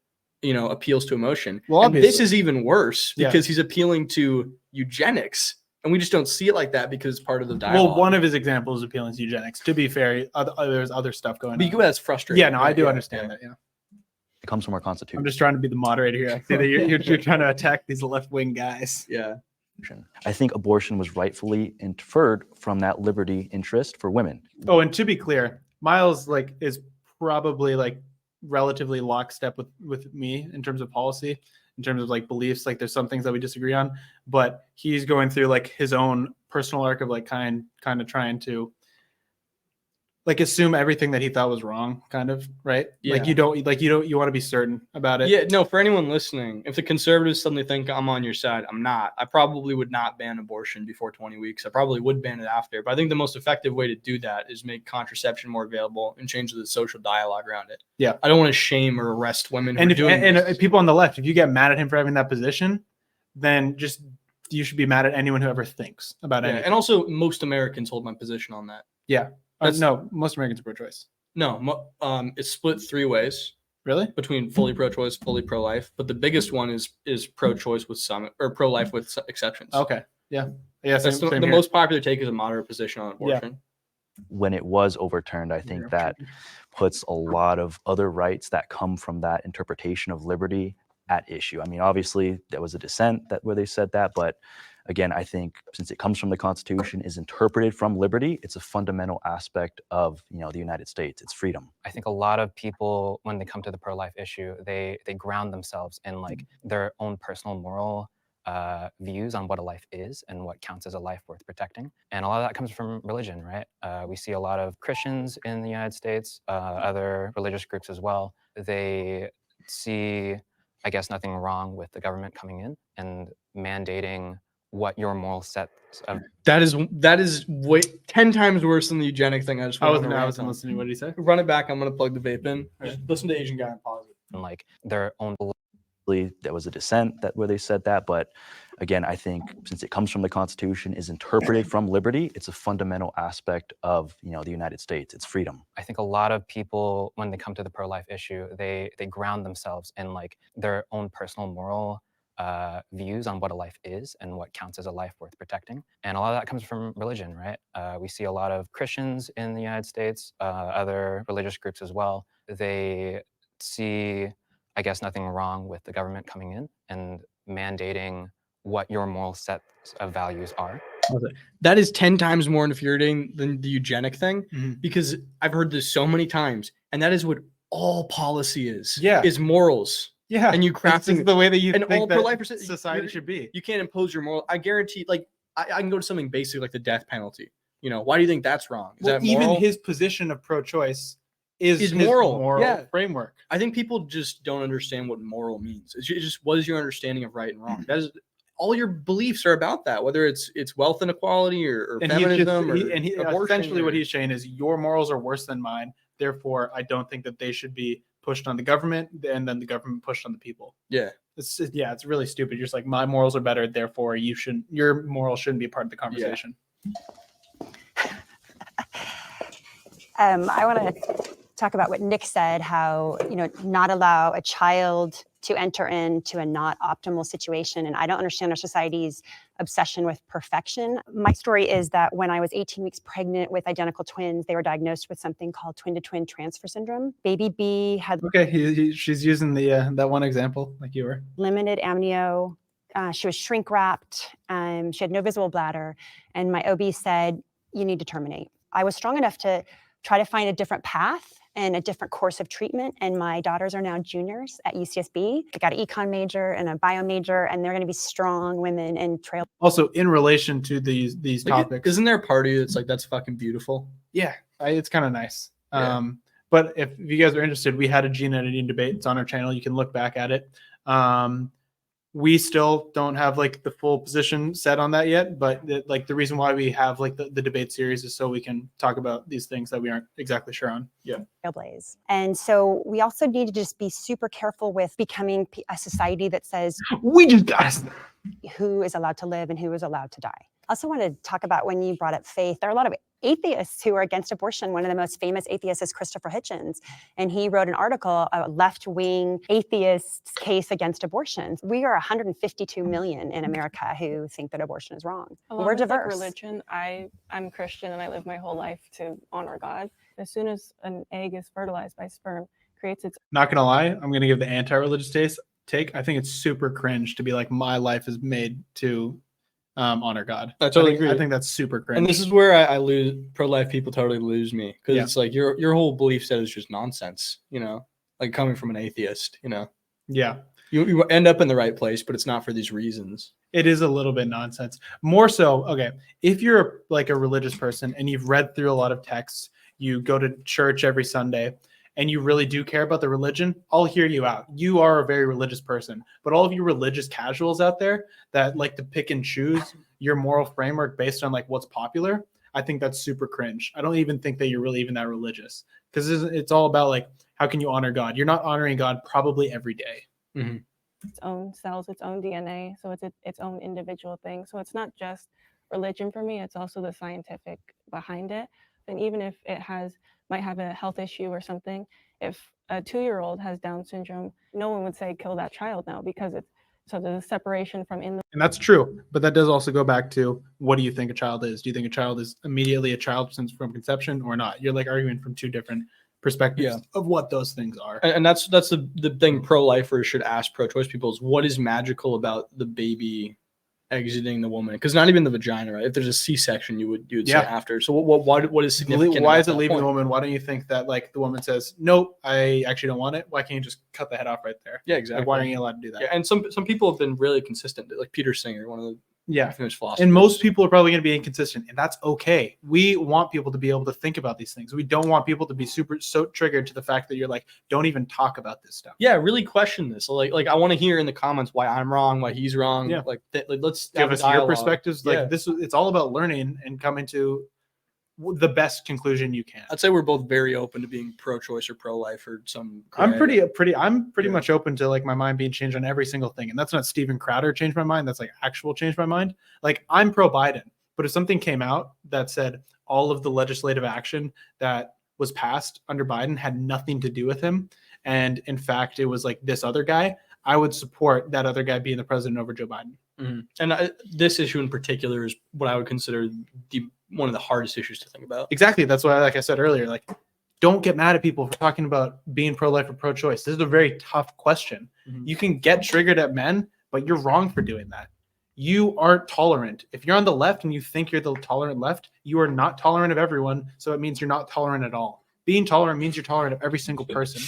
S2: appeals to emotion.
S1: Well,
S2: and this
S1: obviously.
S2: is even worse
S1: Yeah.
S2: because he's appealing to eugenics. And we just don't see it like that because it's part of the dialogue.
S1: well, one of his examples is appealing to eugenics. To be fair, there's other stuff going on.
S2: That's frustrating.
S1: Yeah, no, I do
S2: Yeah,
S1: understand
S2: yeah.
S1: that. Yeah,
S13: It comes from our constitution.
S1: I'm just trying to be the moderator here. I see that you're trying to attack these left wing guys.
S2: Yeah.
S13: I think abortion was rightfully inferred from that liberty interest for women.
S1: Oh, and to be clear, Miles is probably relatively lockstep with me in terms of policy, in terms of beliefs. There's some things that we disagree on, but he's going through his own personal arc of kind of trying to assume everything that he thought was wrong, kind of, right?
S2: Yeah.
S1: You want to be certain about it.
S2: Yeah, no, for anyone listening, if the conservatives suddenly think I'm on your side, I'm not. I probably would not ban abortion before 20 weeks. I probably would ban it after. But I think the most effective way to do that is make contraception more available and change the social dialogue around it.
S1: Yeah.
S2: I don't want to shame or arrest women who
S1: And
S2: are doing this.
S1: if people on the left, if you get mad at him for having that position, then you should be mad at anyone who ever thinks about
S2: Yeah,
S1: anything.
S2: and also most Americans hold my position on that.
S1: Yeah.
S2: That's-
S1: No, most Americans are pro-choice.
S2: No, it's split three ways
S1: Really?
S2: between fully pro-choice, fully pro-life. But the biggest one is pro-choice with some or pro-life with exceptions.
S1: Okay. Yeah. Yeah.
S2: That's the
S1: here.
S2: most popular take is a moderate position on abortion.
S13: When it was overturned, I think that puts a lot of other rights that come from that interpretation of liberty at issue. I mean, obviously there was a dissent where they said that, but again, I think since it comes from the Constitution, is interpreted from liberty, it's a fundamental aspect of the United States. It's freedom.
S10: I think a lot of people, when they come to the pro-life issue, they ground themselves in their own personal moral views on what a life is and what counts as a life worth protecting. And a lot of that comes from religion, right? We see a lot of Christians in the United States, other religious groups as well. They see, I guess, nothing wrong with the government coming in and mandating what your moral sets of
S2: That is way 10 times worse than the eugenic thing. I just
S1: I
S2: went
S1: wasn't
S2: on a rant
S1: listening.
S2: on.
S1: Listening. What did he say?
S2: Run it back. I'm gonna plug the vape in. Just listen to Asian guy and pause it.
S10: and like their own
S13: There was a dissent that where they said that, but again, I think since it comes from the Constitution, is interpreted from liberty, it's a fundamental aspect of the United States. It's freedom.
S10: I think a lot of people, when they come to the pro-life issue, they ground themselves in like their own personal moral views on what a life is and what counts as a life worth protecting. And a lot of that comes from religion, right? We see a lot of Christians in the United States, other religious groups as well. They see, I guess, nothing wrong with the government coming in and mandating what your moral sets of values are.
S2: That is 10 times more infuriating than the eugenic thing,
S1: Mhm.
S2: because I've heard this so many times, and that is what all policy is.
S1: Yeah.
S2: Is morals.
S1: Yeah,
S2: And you
S1: it's
S2: crafting
S1: just the way that you
S2: and
S1: think
S2: all
S1: that
S2: pro-life
S1: society should be.
S2: You can't impose your moral. I guarantee, like, I can go to something basic like the death penalty. Why do you think that's wrong? Is
S1: Well,
S2: that
S1: even
S2: moral?
S1: his position of pro-choice is his
S2: moral. Yeah.
S1: framework.
S2: I think people just don't understand what moral means. It's just what is your understanding of right and wrong? That is all your beliefs are about that, whether it's wealth inequality or
S1: And
S2: feminism
S1: he
S2: abortion.
S1: essentially what
S2: or-
S1: he's saying is your morals are worse than mine. Therefore, I don't think that they should be pushed on the government, and then the government pushed on the people.
S2: Yeah.
S1: It's really stupid. You're just like, my morals are better, therefore your morals shouldn't be a part of the conversation.
S7: I want to talk about what Nick said, how, not allow a child to enter into a not optimal situation. And I don't understand our society's obsession with perfection. My story is that when I was 18 weeks pregnant with identical twins, they were diagnosed with something called twin-to-twin transfer syndrome. Baby B had
S1: Okay, she's using the that one example like you were.
S7: limited amnio. She was shrink wrapped. She had no visible bladder. And my OB said, you need to terminate. I was strong enough to try to find a different path and a different course of treatment. And my daughters are now juniors at UCSB. They got an econ major and a bio major, and they're going to be strong women and trail.
S1: Also, in relation to these topics,
S2: Isn't there a party that's like, that's fucking beautiful?
S1: yeah, it's kind of nice.
S2: Yeah.
S1: But if you guys are interested, we had a gene editing debate. It's on our channel. You can look back at it. We still don't have like the full position set on that yet, but the reason why we have like the debate series is so we can talk about these things that we aren't exactly sure on. Yeah.
S7: Trailblaze. And so we also need to just be super careful with becoming a society that says
S1: We just got
S7: who is allowed to live and who is allowed to die. I also want to talk about, when you brought up faith, there are a lot of atheists who are against abortion. One of the most famous atheists is Christopher Hitchens, and he wrote an article, a left-wing atheist's case against abortion. We are 152 million in America who think that abortion is wrong.
S5: Along
S7: We're
S5: with, like,
S7: diverse.
S5: religion, I'm Christian and I live my whole life to honor God. As soon as an egg is fertilized by sperm, creates its
S1: Not gonna lie, I'm gonna give the anti-religious take. I think it's super cringe to be like, my life is made to honor God.
S2: I totally
S1: think,
S2: agree.
S1: I think that's super cringe.
S2: And this is where I lose pro-life people totally lose me, because
S1: Yeah.
S2: it's like your whole belief set is just nonsense, like coming from an atheist,
S1: yeah,
S2: you end up in the right place, but it's not for these reasons.
S1: it is a little bit nonsense. More so, okay, if you're like a religious person and you've read through a lot of texts, you go to church every Sunday, and you really do care about the religion, I'll hear you out. You are a very religious person. But all of you religious casuals out there that like to pick and choose your moral framework based on like what's popular, I think that's super cringe. I don't even think that you're really even that religious, because it's all about like, how can you honor God? You're not honoring God probably every day.
S2: Mm-hmm.
S5: its own cells, its own DNA. So it's its own individual thing. So it's not just religion for me, it's also the scientific behind it. And even if it might have a health issue or something, if a 2-year-old has Down syndrome, no one would say kill that child now, because so there's a separation from in the.
S1: And that's true. But that does also go back to, what do you think a child is? Do you think a child is immediately a child since from conception or not? You're like arguing from two different perspectives of what those things are.
S2: And that's the thing pro-lifers should ask pro-choice people is, what is magical about the baby exiting the woman? Because not even the vagina, right? If there's a C-section, you would say after. So what is significant?
S1: Why
S2: about
S1: is it
S2: that
S1: leaving
S2: point?
S1: the woman? Why don't you think that like the woman says, nope, I actually don't want it? Why can't you just cut the head off right there?
S2: Yeah, exactly.
S1: Like, why aren't you allowed to do that?
S2: Yeah, and some people have been really consistent, like Peter Singer, one of
S1: Yeah.
S2: Feminist philosophy.
S1: And most people are probably going to be inconsistent, and that's okay. We want people to be able to think about these things. We don't want people to be so triggered to the fact that you're like, don't even talk about this stuff.
S2: Yeah, really question this. Like I want to hear in the comments why I'm wrong, why he's wrong.
S1: Yeah.
S2: Let's
S1: Give
S2: have a
S1: us your
S2: dialogue.
S1: perspectives.
S2: Yeah.
S1: Like it's all about learning and coming to the best conclusion you can.
S2: I'd say we're both very open to being pro-choice or pro-life or some.
S1: I'm
S2: gray.
S1: pretty much open to like my mind being changed on every single thing. And that's not Steven Crowder changed my mind. That's like actual change my mind. Like I'm pro Biden, but if something came out that said all of the legislative action that was passed under Biden had nothing to do with him, and in fact, it was like this other guy, I would support that other guy being the president over Joe Biden.
S2: Mm-hmm. And this issue in particular is what I would consider one of the hardest issues to think about.
S1: Exactly. That's why, like I said earlier, like don't get mad at people for talking about being pro-life or pro-choice. This is a very tough question.
S2: Mm-hmm.
S1: You can get triggered at men, but you're wrong for doing that. You aren't tolerant. If you're on the left and you think you're the tolerant left, you are not tolerant of everyone. So it means you're not tolerant at all. Being tolerant means you're tolerant of every single person.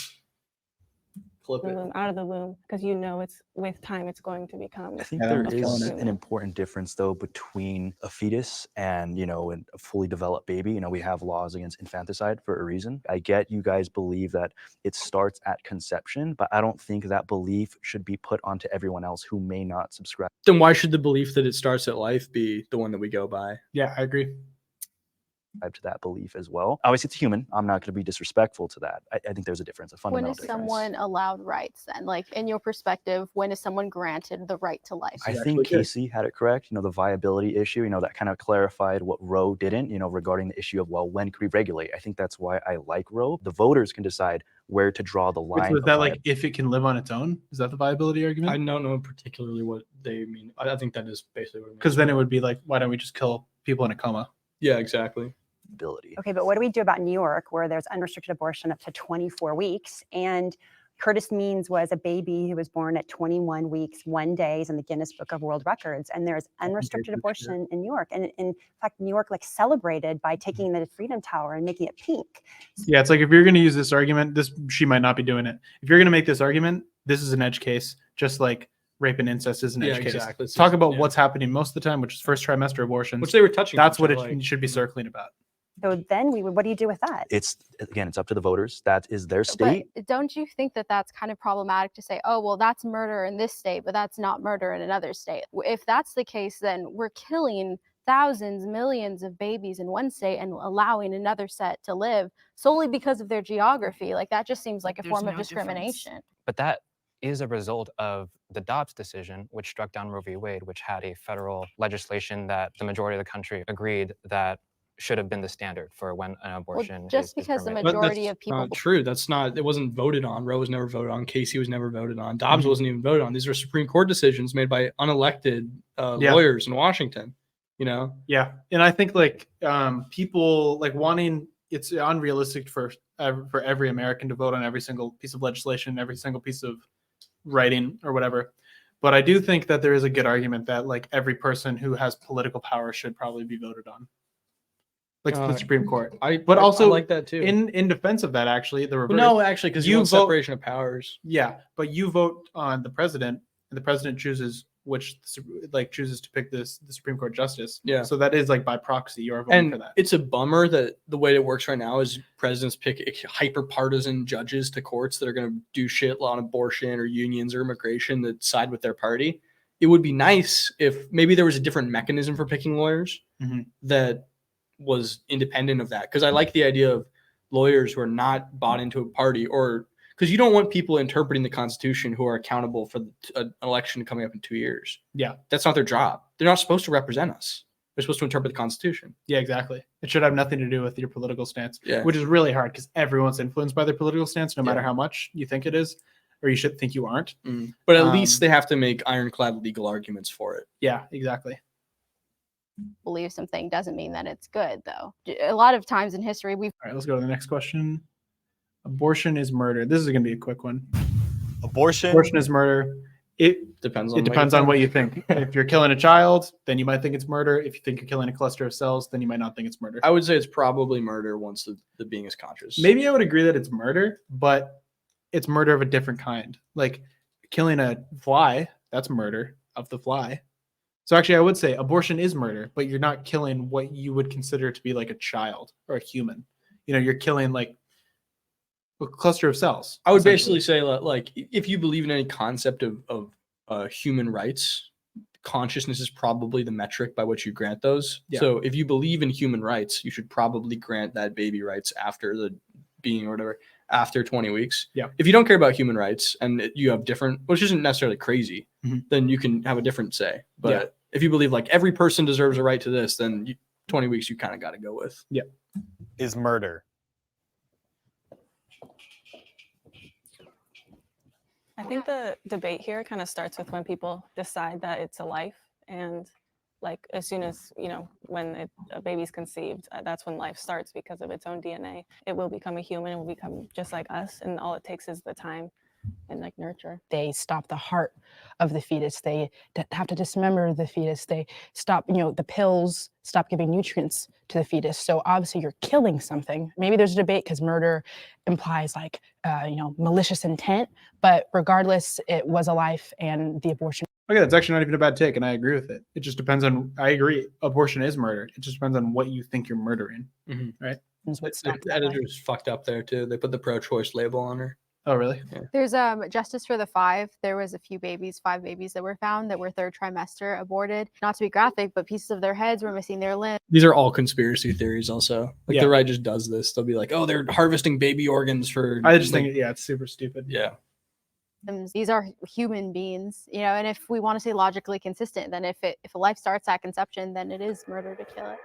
S2: Flip it.
S5: Out of the womb, because you know it's with time it's going to become.
S13: I think there is an important difference though between a fetus and a fully developed baby. We have laws against infanticide for a reason. I get you guys believe that it starts at conception, but I don't think that belief should be put onto everyone else who may not subscribe.
S2: Then why should the belief that it starts at life be the one that we go by?
S1: Yeah, I agree.
S13: To that belief as well. Obviously, it's human. I'm not going to be disrespectful to that. I think there's a difference, a fundamental
S4: When is
S13: difference.
S4: someone allowed rights then? Like in your perspective, when is someone granted the right to life?
S13: I think Casey had it correct. The viability issue, that kind of clarified what Roe didn't, regarding the issue of, well, when could we regulate? I think that's why I like Roe. The voters can decide where to draw the line.
S1: Was that like if it can live on its own? Is that the viability argument?
S2: I don't know particularly what they mean. I think that is basically what it means.
S1: Because then it would be like, why don't we just kill people in a coma?
S2: Yeah, exactly.
S13: Ability.
S7: Okay, but what do we do about New York, where there's unrestricted abortion up to 24 weeks? And Curtis Means was a baby who was born at 21 weeks, 1 day, is in the Guinness Book of World Records. And there's unrestricted abortion in New York. And in fact, New York celebrated by taking the Freedom Tower and making it pink.
S1: Yeah, it's like if you're going to use this argument, she might not be doing it. If you're going to make this argument, this is an edge case, just like rape and incest is an edge case.
S2: Exactly.
S1: Talk about what's happening most of the time, which is first trimester abortions.
S2: Which they were touching.
S1: That's what it should be circling about.
S7: So then what do you do with that?
S13: It's up to the voters. That is their state.
S4: But don't you think that that's kind of problematic to say, oh, well, that's murder in this state, but that's not murder in another state? If that's the case, then we're killing thousands, millions of babies in one state and allowing another set to live solely because of their geography. Like that just seems like a form of discrimination.
S10: But that is a result of the Dobbs decision, which struck down Roe v. Wade, which had a federal legislation that the majority of the country agreed that should have been the standard for when an abortion.
S4: Well, just because the majority of people.
S2: Not true. That's not. It wasn't voted on. Roe was never voted on. Casey was never voted on. Dobbs wasn't even voted on. These are Supreme Court decisions made by unelected lawyers in Washington.
S1: Yeah, and I think like people like wanting it's unrealistic for every American to vote on every single piece of legislation, every single piece of writing or whatever. But I do think that there is a good argument that like every person who has political power should probably be voted on. Like the Supreme Court. But also
S2: I like that too.
S1: In defense of that, actually, the reverse.
S2: No, actually, because you vote separation of powers.
S1: Yeah, but you vote on the president, and the president chooses chooses to pick the Supreme Court justice.
S2: Yeah.
S1: So that is like by proxy, you are voting for that.
S2: It's a bummer that the way it works right now is presidents pick hyper partisan judges to courts that are going to do shit on abortion or unions or immigration that side with their party. It would be nice if maybe there was a different mechanism for picking lawyers that was independent of that, because I like the idea of lawyers who are not bought into a party, or because you don't want people interpreting the Constitution who are accountable for an election coming up in 2 years.
S1: Yeah,
S2: that's not their job. They're not supposed to represent us. They're supposed to interpret the Constitution.
S1: Yeah, exactly. It should have nothing to do with your political stance,
S2: yeah.
S1: Which is really hard because everyone's influenced by their political stance, no matter how much you think it is, or you should think you aren't.
S2: But at least they have to make ironclad legal arguments for it.
S1: Yeah, exactly.
S4: Believe something doesn't mean that it's good, though. A lot of times in history, we've.
S1: All right, let's go to the next question. Abortion is murder. This is going to be a quick one. Abortion is murder. It
S2: depends
S1: on what you think. If you're killing a child, then you might think it's murder. If you think you're killing a cluster of cells, then you might not think it's murder.
S2: I would say it's probably murder once the being is conscious.
S1: Maybe I would agree that it's murder, but it's murder of a different kind. Like killing a fly, that's murder of the fly. So actually, I would say abortion is murder, but you're not killing what you would consider to be like a child or a human. You know, you're killing like a cluster of cells.
S2: I would
S1: essentially.
S2: basically say like if you believe in any concept of human rights, consciousness is probably the metric by which you grant those.
S1: Yeah.
S2: So if you believe in human rights, you should probably grant that baby rights after the being or whatever after 20 weeks.
S1: Yeah.
S2: If you don't care about human rights and you have different, which isn't necessarily crazy,
S1: Mhm.
S2: then you can have a different say. But
S1: Yeah.
S2: if you believe like every person deserves a right to this, then 20 weeks you kind of got to go with.
S1: Yeah.
S3: Is murder.
S5: I think the debate here kind of starts with when people decide that it's a life, and like as soon as when a baby's conceived, that's when life starts because of its own DNA. It will become a human. It will become just like us, and all it takes is the time and like nurture.
S6: They stop the heart of the fetus. They have to dismember the fetus. They stop, the pills stop giving nutrients to the fetus. So obviously you're killing something. Maybe there's a debate because murder implies like, malicious intent. But regardless, it was a life, and the abortion.
S1: Okay, that's actually not even a bad take, and I agree with it. It just depends on. I agree. Abortion is murder. It just depends on what you think you're murdering, right?
S2: The editor's fucked up there too. They put the pro-choice label on her.
S1: Oh, really?
S2: Yeah.
S4: There's Justice for the 5. There was a few babies, 5 babies that were found that were 3rd trimester aborted. Not to be graphic, but pieces of their heads were missing their limbs.
S2: These are all conspiracy theories also. Like
S1: Yeah.
S2: the right just does this. They'll be like, oh, they're harvesting baby organs for.
S1: I just
S2: like,
S1: think, it's super stupid.
S2: Yeah.
S4: These are human beings, and if we want to say logically consistent, then if a life starts at conception, then it is murder to kill it.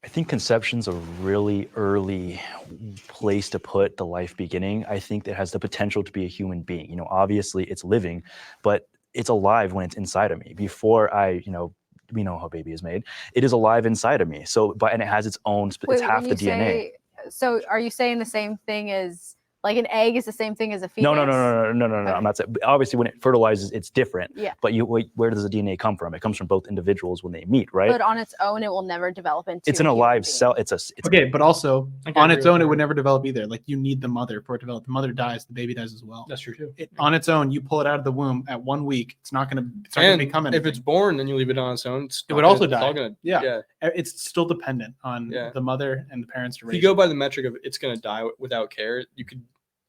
S13: I think conception's a really early place to put the life beginning. I think it has the potential to be a human being. Obviously it's living, but it's alive when it's inside of me. Before we know how baby is made. It is alive inside of me. So, and it has its own, it's half
S4: when
S13: the
S4: you
S13: DNA.
S4: So are you saying the same thing as like an egg is the same thing as a fetus?
S13: No. I'm not saying. Obviously, when it fertilizes, it's different.
S4: Yeah.
S13: But where does the DNA come from? It comes from both individuals when they meet, right?
S4: But on its own, it will never develop into.
S13: It's an
S4: a human
S13: alive
S4: being.
S13: cell. It's
S1: Okay, but also
S2: Okay,
S1: on
S2: I
S1: its
S2: agree
S1: own,
S2: with
S1: it
S2: that.
S1: would never develop either. Like you need the mother for it to develop. The mother dies, the baby dies as well.
S2: That's true too.
S1: On its own, you pull it out of the womb at 1 week. It's not gonna become anything.
S2: if it's born, then you leave it on its own.
S1: It would also
S2: it's all
S1: die.
S2: gonna-
S1: Yeah. It's still dependent on
S2: Yeah.
S1: the mother and the parents to
S2: If
S1: raise
S2: you go
S1: it.
S2: by the metric of it's gonna die without care, you could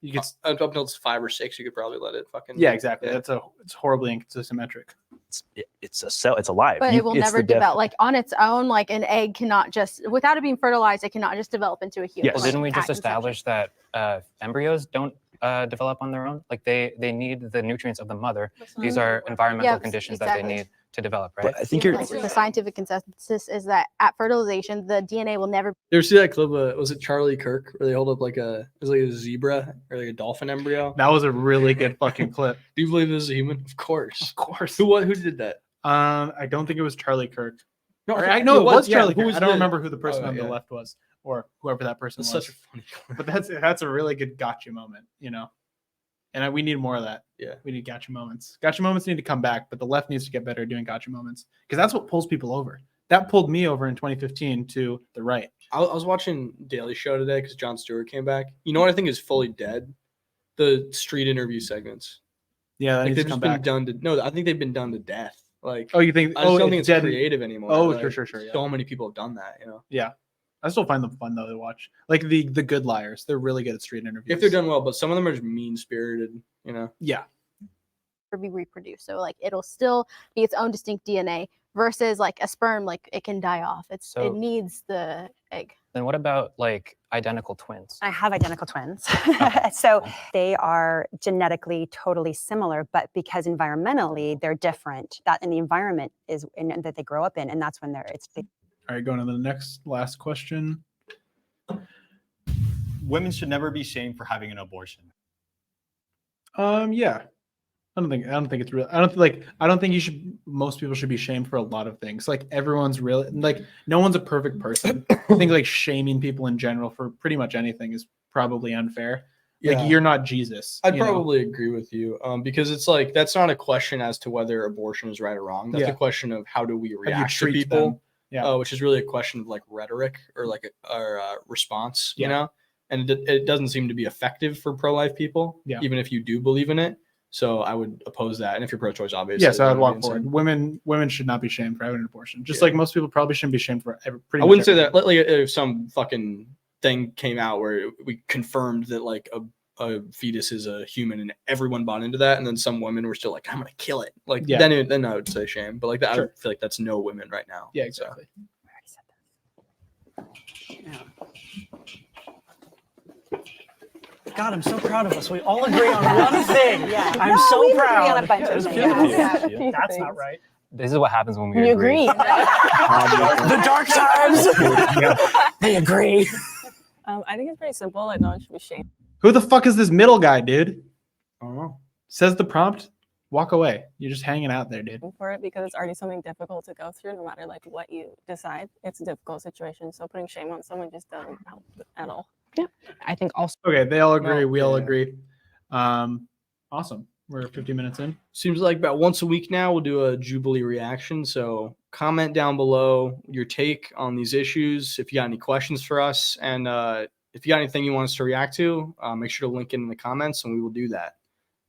S1: You
S2: up until it's 5 or 6, you could probably let it fucking.
S1: Yeah, exactly.
S2: Yeah.
S1: It's horribly inconsistent metric.
S13: It's a cell. It's alive.
S4: But it will
S13: it's
S4: never
S13: the def-
S4: develop. Like on its own, like an egg cannot just, without it being fertilized, it cannot just develop into a human.
S13: Yes.
S10: Well,
S4: like,
S10: didn't we
S4: at
S10: just
S4: conception.
S10: establish that embryos don't develop on their own? Like they need the nutrients of the mother. These are environmental
S4: Yeah,
S10: conditions
S4: exactly.
S10: that they need to develop, right?
S13: But I think you're.
S4: Like, the scientific consensus is that at fertilization, the DNA will never.
S2: You ever see that clip? Was it Charlie Kirk where they hold up it was like a zebra or like a dolphin embryo?
S1: That was a really good fucking clip.
S2: Do you believe this is a human? Of course.
S1: Of course.
S2: Who did that?
S1: I don't think it was Charlie Kirk.
S2: No,
S1: Or, no, it was
S2: yeah,
S1: Charlie
S2: who
S1: Kirk.
S2: was
S1: I don't
S2: the-
S1: remember who the person
S2: Oh,
S1: on the
S2: yeah.
S1: left was, or whoever that person
S2: That's
S1: was.
S2: such a funny clip.
S1: But that's a really good gotcha moment, And we need more of that.
S2: Yeah.
S1: We need gotcha moments. Gotcha moments need to come back, but the left needs to get better at doing gotcha moments because that's what pulls people over. That pulled me over in 2015 to the right.
S2: I was watching Daily Show today because Jon Stewart came back. You know what I think is fully dead? The street interview segments.
S1: Yeah, that
S2: Like
S1: needs
S2: they've
S1: to
S2: just
S1: come
S2: been
S1: back.
S2: done to no. I think they've been done to death. Like
S1: Oh, you think?
S2: I just don't
S1: it's
S2: think it's
S1: dead.
S2: creative anymore.
S1: Oh,
S2: Like,
S1: sure. Yeah.
S2: So many people have done that.
S1: Yeah. I still find them fun though to watch. Like the good liars. They're really good at street interviews.
S2: If they're done well, but some of them are just mean spirited.
S1: Yeah.
S4: be reproduced. So like it'll still be its own distinct DNA versus like a sperm, like it can die off. It
S10: So-
S4: needs the egg.
S10: Then what about like identical twins?
S7: I have identical twins. So they are genetically totally similar, but because environmentally they're different, that in the environment is and that they grow up in, and that's when it's
S1: All right, going to the last question.
S3: Women should never be shamed for having an abortion.
S1: Yeah. I don't think it's real. I don't think most people should be shamed for a lot of things. Like everyone's really like no one's a perfect person. I think like shaming people in general for pretty much anything is probably unfair.
S2: Yeah.
S1: Like you're not Jesus.
S2: I'd
S1: you know?
S2: probably agree with you because it's like that's not a question as to whether abortion is right or wrong. That's
S1: Yeah.
S2: a question of how do we
S1: How do you
S2: react to
S1: treat
S2: people,
S1: them? Yeah.
S2: which is really a question of like rhetoric or like a response,
S1: Yeah.
S2: And it doesn't seem to be effective for pro-life people,
S1: Yeah.
S2: even if you do believe in it. So I would oppose that. And if you're pro-choice, obviously.
S1: Yes, I would
S2: that
S1: walk
S2: be
S1: forward.
S2: insane.
S1: Women should not be shamed for having an abortion. Just
S2: Yeah.
S1: like most people probably shouldn't be shamed for pretty
S2: I
S1: much
S2: wouldn't say
S1: everything.
S2: that. Like, if some fucking thing came out where we confirmed that like a fetus is a human and everyone bought into that, and then some women were still like, I'm gonna kill it. Like
S1: Yeah.
S2: then I would say shame. But like that, I
S1: Sure.
S2: would feel like that's no women right now.
S1: Yeah,
S2: So.
S1: exactly.
S9: God, I'm so proud of us. We all agree on one thing.
S7: Yeah.
S9: I'm
S7: No,
S9: so
S7: we agree
S9: proud.
S7: on a bunch of
S9: That's
S7: things.
S9: beautiful.
S7: Yeah.
S11: Yeah.
S9: That's not right.
S10: This is what happens when we
S6: You
S10: agree.
S6: agree.
S9: The dark times. They agree.
S5: I think it's pretty simple. Like no one should be shamed
S1: Who the fuck is this middle guy, dude?
S2: I don't know.
S1: Says the prompt. Walk away. You're just hanging out there, dude.
S5: for it because it's already something difficult to go through. No matter like what you decide, it's a difficult situation. So putting shame on someone just doesn't help at all.
S6: I think also
S1: Okay, they all agree.
S2: No,
S1: We all
S2: yeah.
S1: agree. Awesome. We're 50 minutes in.
S2: Seems like about once a week now we'll do a Jubilee reaction. So comment down below your take on these issues. If you got any questions for us, and if you got anything you want us to react to, make sure to link it in the comments, and we will do that.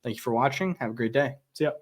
S2: Thank you for watching. Have a great day.
S1: See ya.